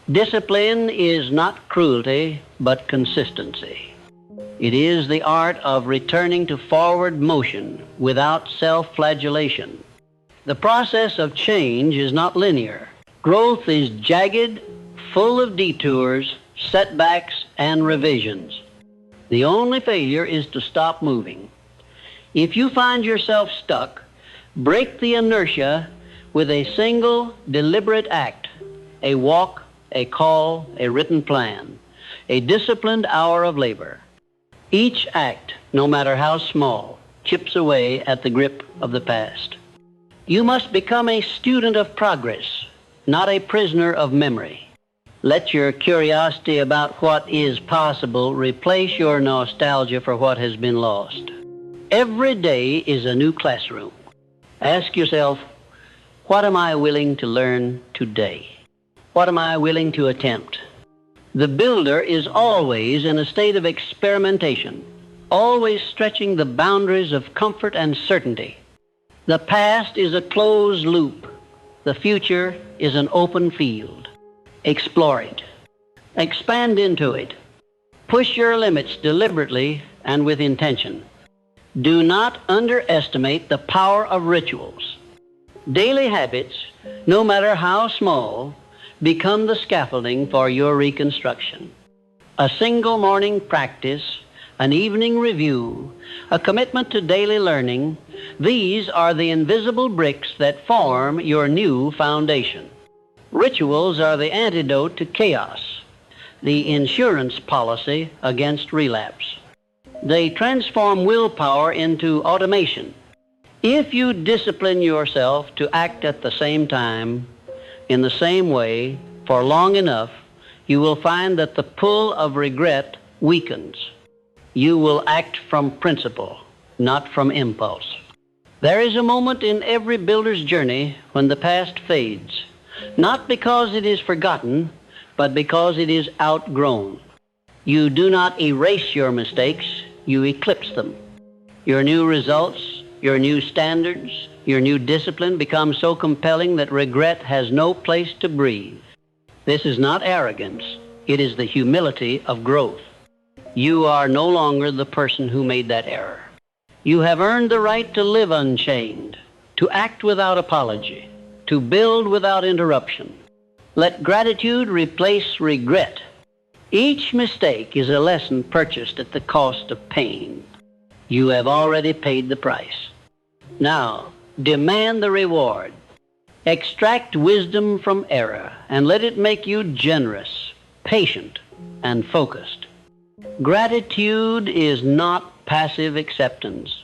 Discipline is not cruelty, but consistency. It is the art of returning to forward motion without self-flagellation. The process of change is not linear. Growth is jagged, full of detours, setbacks, and revisions. The only failure is to stop moving. If you find yourself stuck, break the inertia with a single deliberate act, a walk, a call, a written plan, a disciplined hour of labor. Each act, no matter how small, chips away at the grip of the past. You must become a student of progress, not a prisoner of memory. Let your curiosity about what is possible replace your nostalgia for what has been lost. Every day is a new classroom. Ask yourself, what am I willing to learn today? What am I willing to attempt? The builder is always in a state of experimentation, always stretching the boundaries of comfort and certainty. The past is a closed loop. The future is an open field. Explore it. Expand into it. Push your limits deliberately and with intention. Do not underestimate the power of rituals. Daily habits, no matter how small, become the scaffolding for your reconstruction. A single morning practice, an evening review, a commitment to daily learning, these are the invisible bricks that form your new foundation. Rituals are the antidote to chaos, the insurance policy against relapse. They transform willpower into automation. If you discipline yourself to act at the same time, in the same way, for long enough, you will find that the pull of regret weakens. You will act from principle, not from impulse. There is a moment in every builder's journey when the past fades, not because it is forgotten, but because it is outgrown. You do not erase your mistakes, you eclipse them. Your new results, your new standards, your new discipline become so compelling that regret has no place to breathe. This is not arrogance. It is the humility of growth. You are no longer the person who made that error. You have earned the right to live unchained, to act without apology, to build without interruption. Let gratitude replace regret. Each mistake is a lesson purchased at the cost of pain. You have already paid the price. Now, demand the reward. Extract wisdom from error and let it make you generous, patient, and focused. Gratitude is not passive acceptance.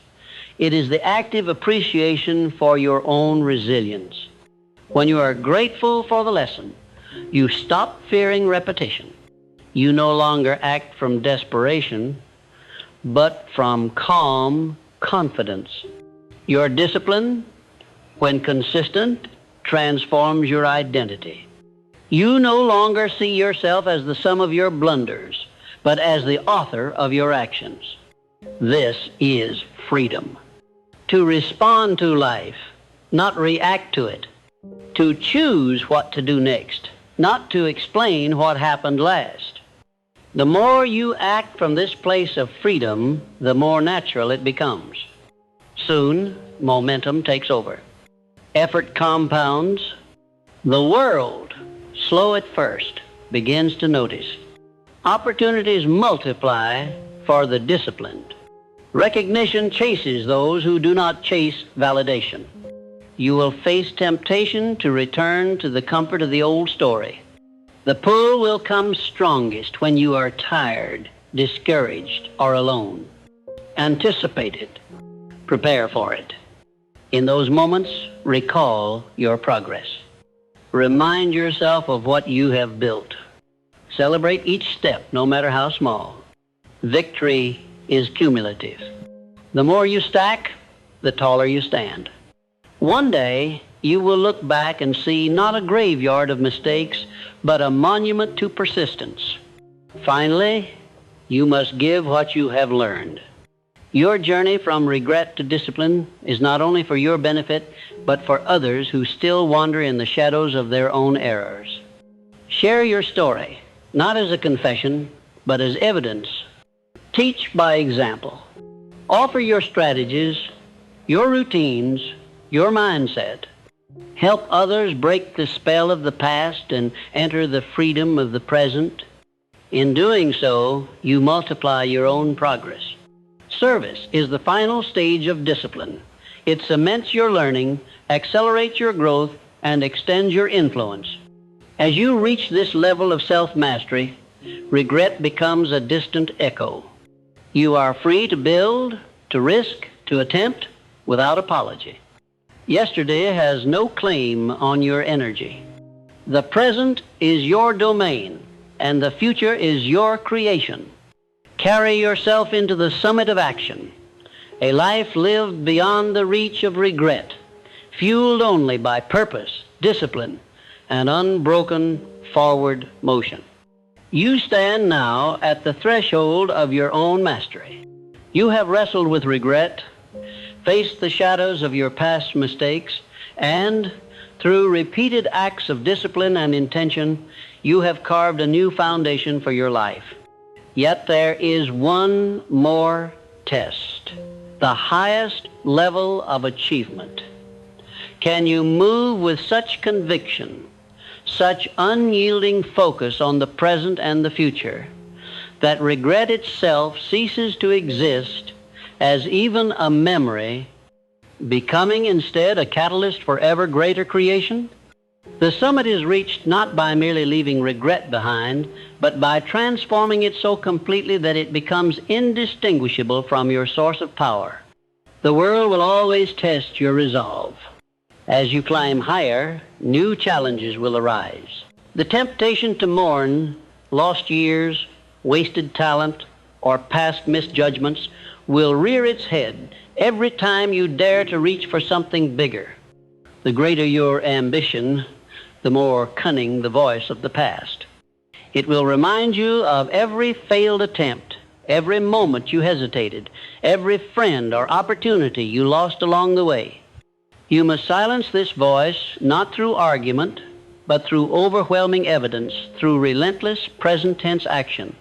It is the active appreciation for your own resilience. When you are grateful for the lesson, you stop fearing repetition. You no longer act from desperation, but from calm confidence. Your discipline, when consistent, transforms your identity. You no longer see yourself as the sum of your blunders, but as the author of your actions. This is freedom. To respond to life, not react to it. To choose what to do next, not to explain what happened last. The more you act from this place of freedom, the more natural it becomes. Soon, momentum takes over. Effort compounds. The world, slow at first, begins to notice. Opportunities multiply for the disciplined. Recognition chases those who do not chase validation. You will face temptation to return to the comfort of the old story. The pull will come strongest when you are tired, discouraged, or alone. Anticipate it. Prepare for it. In those moments, recall your progress. Remind yourself of what you have built. Celebrate each step, no matter how small. Victory is cumulative. The more you stack, the taller you stand. One day, you will look back and see not a graveyard of mistakes, but a monument to persistence. Finally, you must give what you have learned. Your journey from regret to discipline is not only for your benefit, but for others who still wander in the shadows of their own errors. Share your story, not as a confession, but as evidence. Teach by example. Offer your strategies, your routines, your mindset. Help others break the spell of the past and enter the freedom of the present. In doing so, you multiply your own progress. Service is the final stage of discipline. It cements your learning, accelerates your growth, and extends your influence. As you reach this level of self-mastery, regret becomes a distant echo. You are free to build, to risk, to attempt without apology. Yesterday has no claim on your energy. The present is your domain, and the future is your creation. Carry yourself into the summit of action, a life lived beyond the reach of regret, fueled only by purpose, discipline, and unbroken forward motion. You stand now at the threshold of your own mastery. You have wrestled with regret, faced the shadows of your past mistakes, and through repeated acts of discipline and intention, you have carved a new foundation for your life. Yet there is one more test, the highest level of achievement. Can you move with such conviction, such unyielding focus on the present and the future, that regret itself ceases to exist as even a memory, becoming instead a catalyst for ever greater creation? The summit is reached not by merely leaving regret behind, but by transforming it so completely that it becomes indistinguishable from your source of power. The world will always test your resolve. As you climb higher, new challenges will arise. The temptation to mourn lost years, wasted talent, or past misjudgments will rear its head every time you dare to reach for something bigger. The greater your ambition, the more cunning the voice of the past. It will remind you of every failed attempt, every moment you hesitated, every friend or opportunity you lost along the way. You must silence this voice not through argument, but through overwhelming evidence, through relentless present tense action.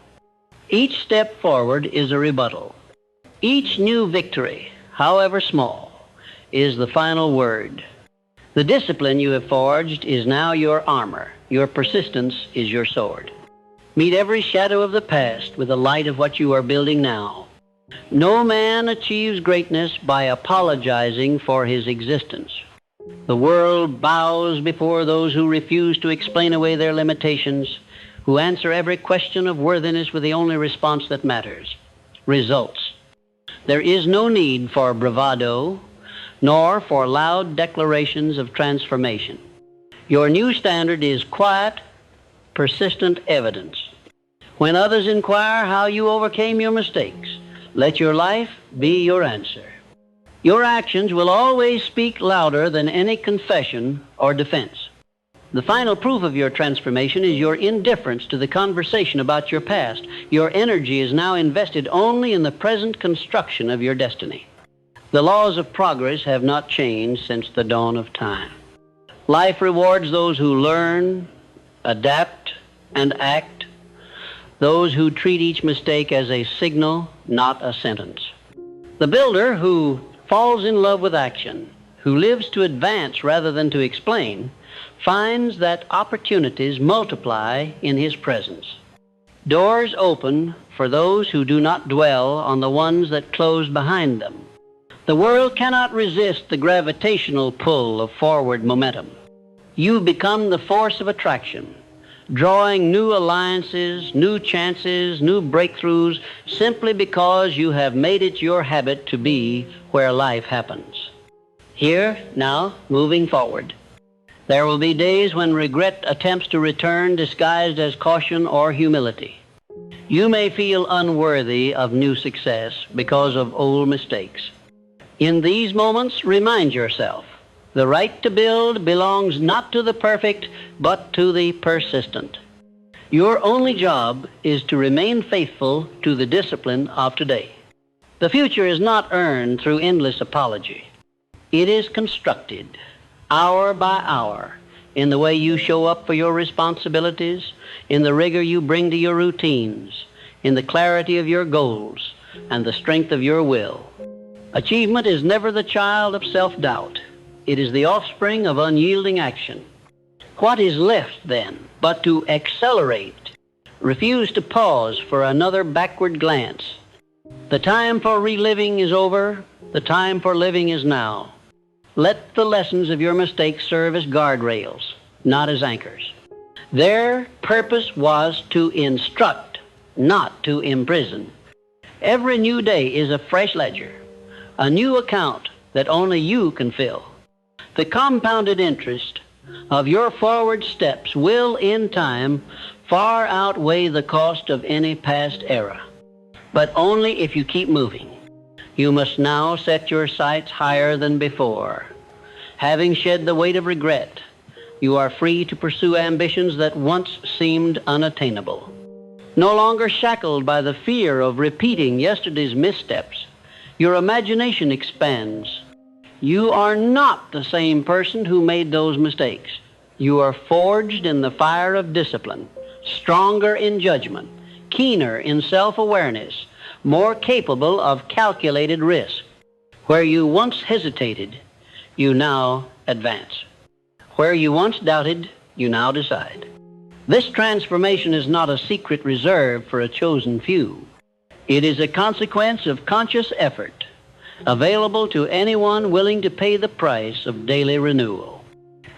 Each step forward is a rebuttal. Each new victory, however small, is the final word. The discipline you have forged is now your armor. Your persistence is your sword. Meet every shadow of the past with the light of what you are building now. No man achieves greatness by apologizing for his existence. The world bows before those who refuse to explain away their limitations, who answer every question of worthiness with the only response that matters: results. There is no need for bravado, nor for loud declarations of transformation. Your new standard is quiet, persistent evidence. When others inquire how you overcame your mistakes, let your life be your answer. Your actions will always speak louder than any confession or defense. The final proof of your transformation is your indifference to the conversation about your past. Your energy is now invested only in the present construction of your destiny. The laws of progress have not changed since the dawn of time. Life rewards those who learn, adapt, and act, those who treat each mistake as a signal, not a sentence. The builder who falls in love with action, who lives to advance rather than to explain, finds that opportunities multiply in his presence. Doors open for those who do not dwell on the ones that close behind them. The world cannot resist the gravitational pull of forward momentum. You become the force of attraction, drawing new alliances, new chances, new breakthroughs, simply because you have made it your habit to be where life happens. Here, now, moving forward. There will be days when regret attempts to return disguised as caution or humility. You may feel unworthy of new success because of old mistakes. In these moments, remind yourself, the right to build belongs not to the perfect, but to the persistent. Your only job is to remain faithful to the discipline of today. The future is not earned through endless apology. It is constructed, hour by hour, in the way you show up for your responsibilities, in the rigor you bring to your routines, in the clarity of your goals, and the strength of your will. Achievement is never the child of self-doubt. It is the offspring of unyielding action. What is left, then, but to accelerate? Refuse to pause for another backward glance. The time for reliving is over. The time for living is now. Let the lessons of your mistakes serve as guardrails, not as anchors. Their purpose was to instruct, not to imprison. Every new day is a fresh ledger, a new account that only you can fill. The compounded interest of your forward steps will, in time, far outweigh the cost of any past era. But only if you keep moving. You must now set your sights higher than before. Having shed the weight of regret, you are free to pursue ambitions that once seemed unattainable. No longer shackled by the fear of repeating yesterday's missteps, your imagination expands. You are not the same person who made those mistakes. You are forged in the fire of discipline, stronger in judgment, keener in self-awareness, more capable of calculated risk. Where you once hesitated, you now advance. Where you once doubted, you now decide. This transformation is not a secret reserved for a chosen few. It is a consequence of conscious effort, available to anyone willing to pay the price of daily renewal.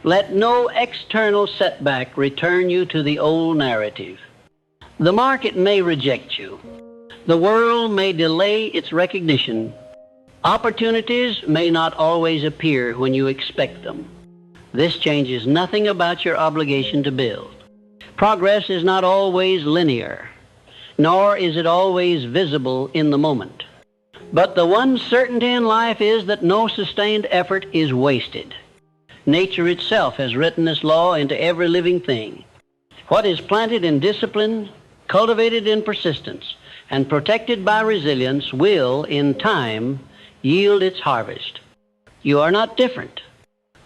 Let no external setback return you to the old narrative. The market may reject you. The world may delay its recognition. Opportunities may not always appear when you expect them. This changes nothing about your obligation to build. Progress is not always linear, nor is it always visible in the moment. But the one certainty in life is that no sustained effort is wasted. Nature itself has written this law into every living thing. What is planted in discipline, cultivated in persistence, and protected by resilience will, in time, yield its harvest. You are not different.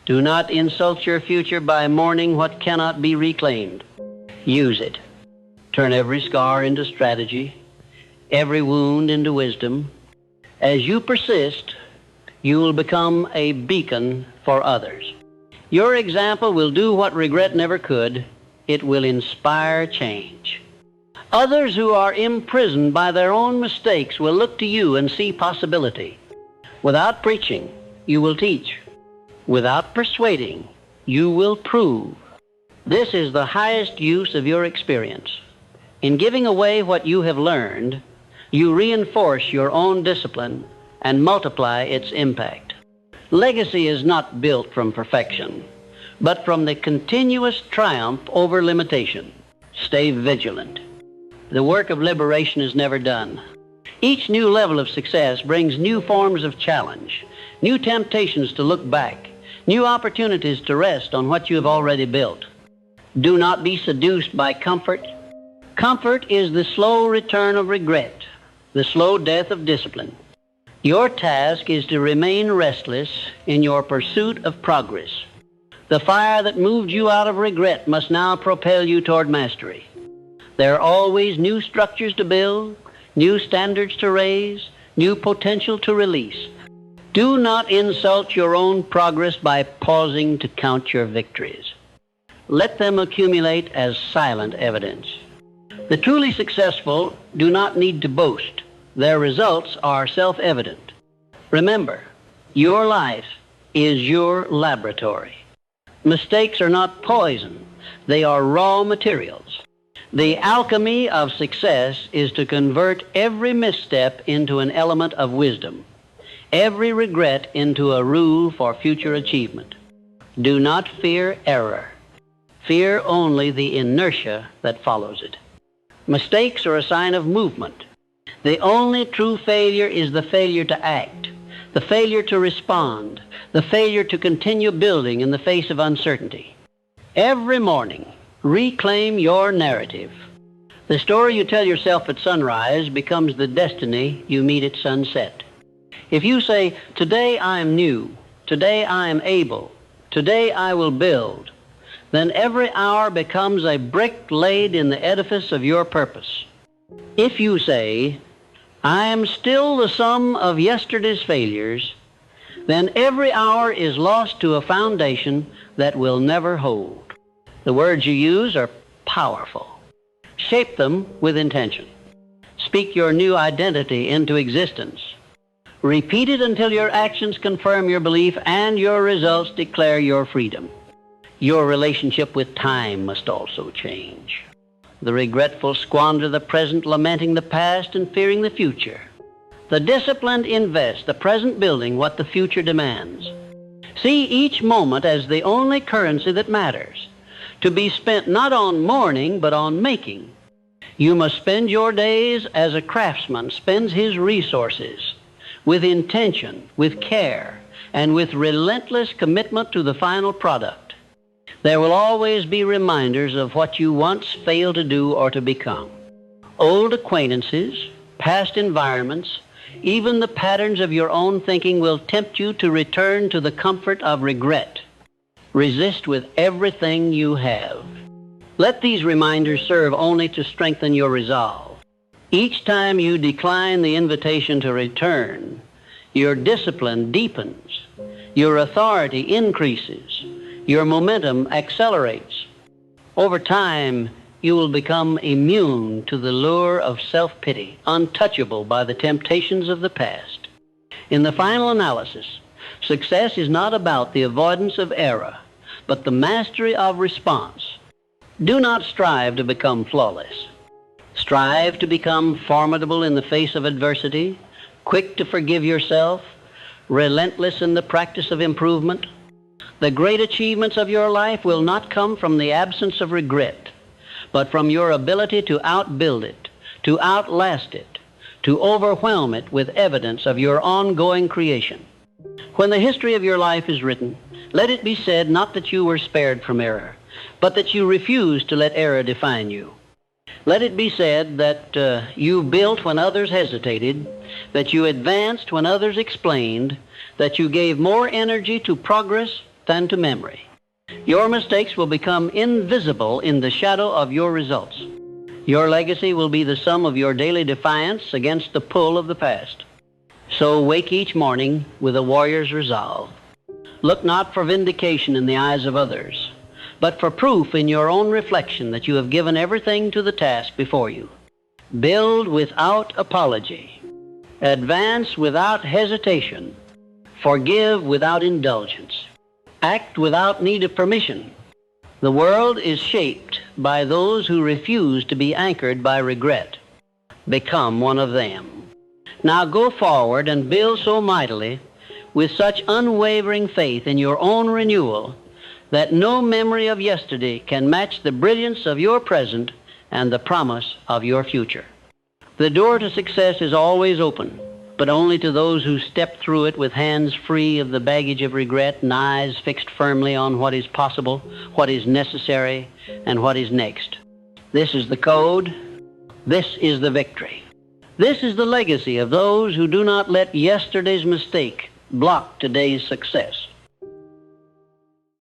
Do not insult your future by mourning what cannot be reclaimed. Use it. Turn every scar into strategy, every wound into wisdom. As you persist, you will become a beacon for others. Your example will do what regret never could. It will inspire change. Others who are imprisoned by their own mistakes will look to you and see possibility. Without preaching, you will teach. Without persuading, you will prove. This is the highest use of your experience. In giving away what you have learned, you reinforce your own discipline and multiply its impact. Legacy is not built from perfection, but from the continuous triumph over limitation. Stay vigilant. The work of liberation is never done. Each new level of success brings new forms of challenge, new temptations to look back, new opportunities to rest on what you have already built. Do not be seduced by comfort. Comfort is the slow return of regret, the slow death of discipline. Your task is to remain restless in your pursuit of progress. The fire that moved you out of regret must now propel you toward mastery. There are always new structures to build, new standards to raise, new potential to release. Do not insult your own progress by pausing to count your victories. Let them accumulate as silent evidence. The truly successful do not need to boast. Their results are self-evident. Remember, your life is your laboratory. Mistakes are not poison. They are raw materials. The alchemy of success is to convert every misstep into an element of wisdom, every regret into a rule for future achievement. Do not fear error. Fear only the inertia that follows it. Mistakes are a sign of movement. The only true failure is the failure to act, the failure to respond, the failure to continue building in the face of uncertainty. Every morning, reclaim your narrative. The story you tell yourself at sunrise becomes the destiny you meet at sunset. If you say, "Today I am new, today I am able, today I will build," then every hour becomes a brick laid in the edifice of your purpose. If you say, "I am still the sum of yesterday's failures," then every hour is lost to a foundation that will never hold. The words you use are powerful. Shape them with intention. Speak your new identity into existence. Repeat it until your actions confirm your belief and your results declare your freedom. Your relationship with time must also change. The regretful squander the present, lamenting the past and fearing the future. The disciplined invest the present building what the future demands. See each moment as the only currency that matters, to be spent not on mourning but on making. You must spend your days as a craftsman spends his resources, with intention, with care, and with relentless commitment to the final product. There will always be reminders of what you once failed to do or to become. Old acquaintances, past environments, even the patterns of your own thinking will tempt you to return to the comfort of regret. Resist with everything you have. Let these reminders serve only to strengthen your resolve. Each time you decline the invitation to return, your discipline deepens, your authority increases, your momentum accelerates. Over time, you will become immune to the lure of self-pity, untouchable by the temptations of the past. In the final analysis, success is not about the avoidance of error, but the mastery of response. Do not strive to become flawless. Strive to become formidable in the face of adversity, quick to forgive yourself, relentless in the practice of improvement. The great achievements of your life will not come from the absence of regret, but from your ability to outbuild it, to outlast it, to overwhelm it with evidence of your ongoing creation. When the history of your life is written, let it be said not that you were spared from error, but that you refused to let error define you. Let it be said that you built when others hesitated, that you advanced when others explained, that you gave more energy to progress than to memory. Your mistakes will become invisible in the shadow of your results. Your legacy will be the sum of your daily defiance against the pull of the past. So wake each morning with a warrior's resolve. Look not for vindication in the eyes of others, but for proof in your own reflection that you have given everything to the task before you. Build without apology. Advance without hesitation. Forgive without indulgence. Act without need of permission. The world is shaped by those who refuse to be anchored by regret. Become one of them. Now go forward and build so mightily, with such unwavering faith in your own renewal, that no memory of yesterday can match the brilliance of your present and the promise of your future. The door to success is always open, but only to those who step through it with hands free of the baggage of regret and eyes fixed firmly on what is possible, what is necessary, and what is next. This is the code. This is the victory. This is the legacy of those who do not let yesterday's mistake block today's success.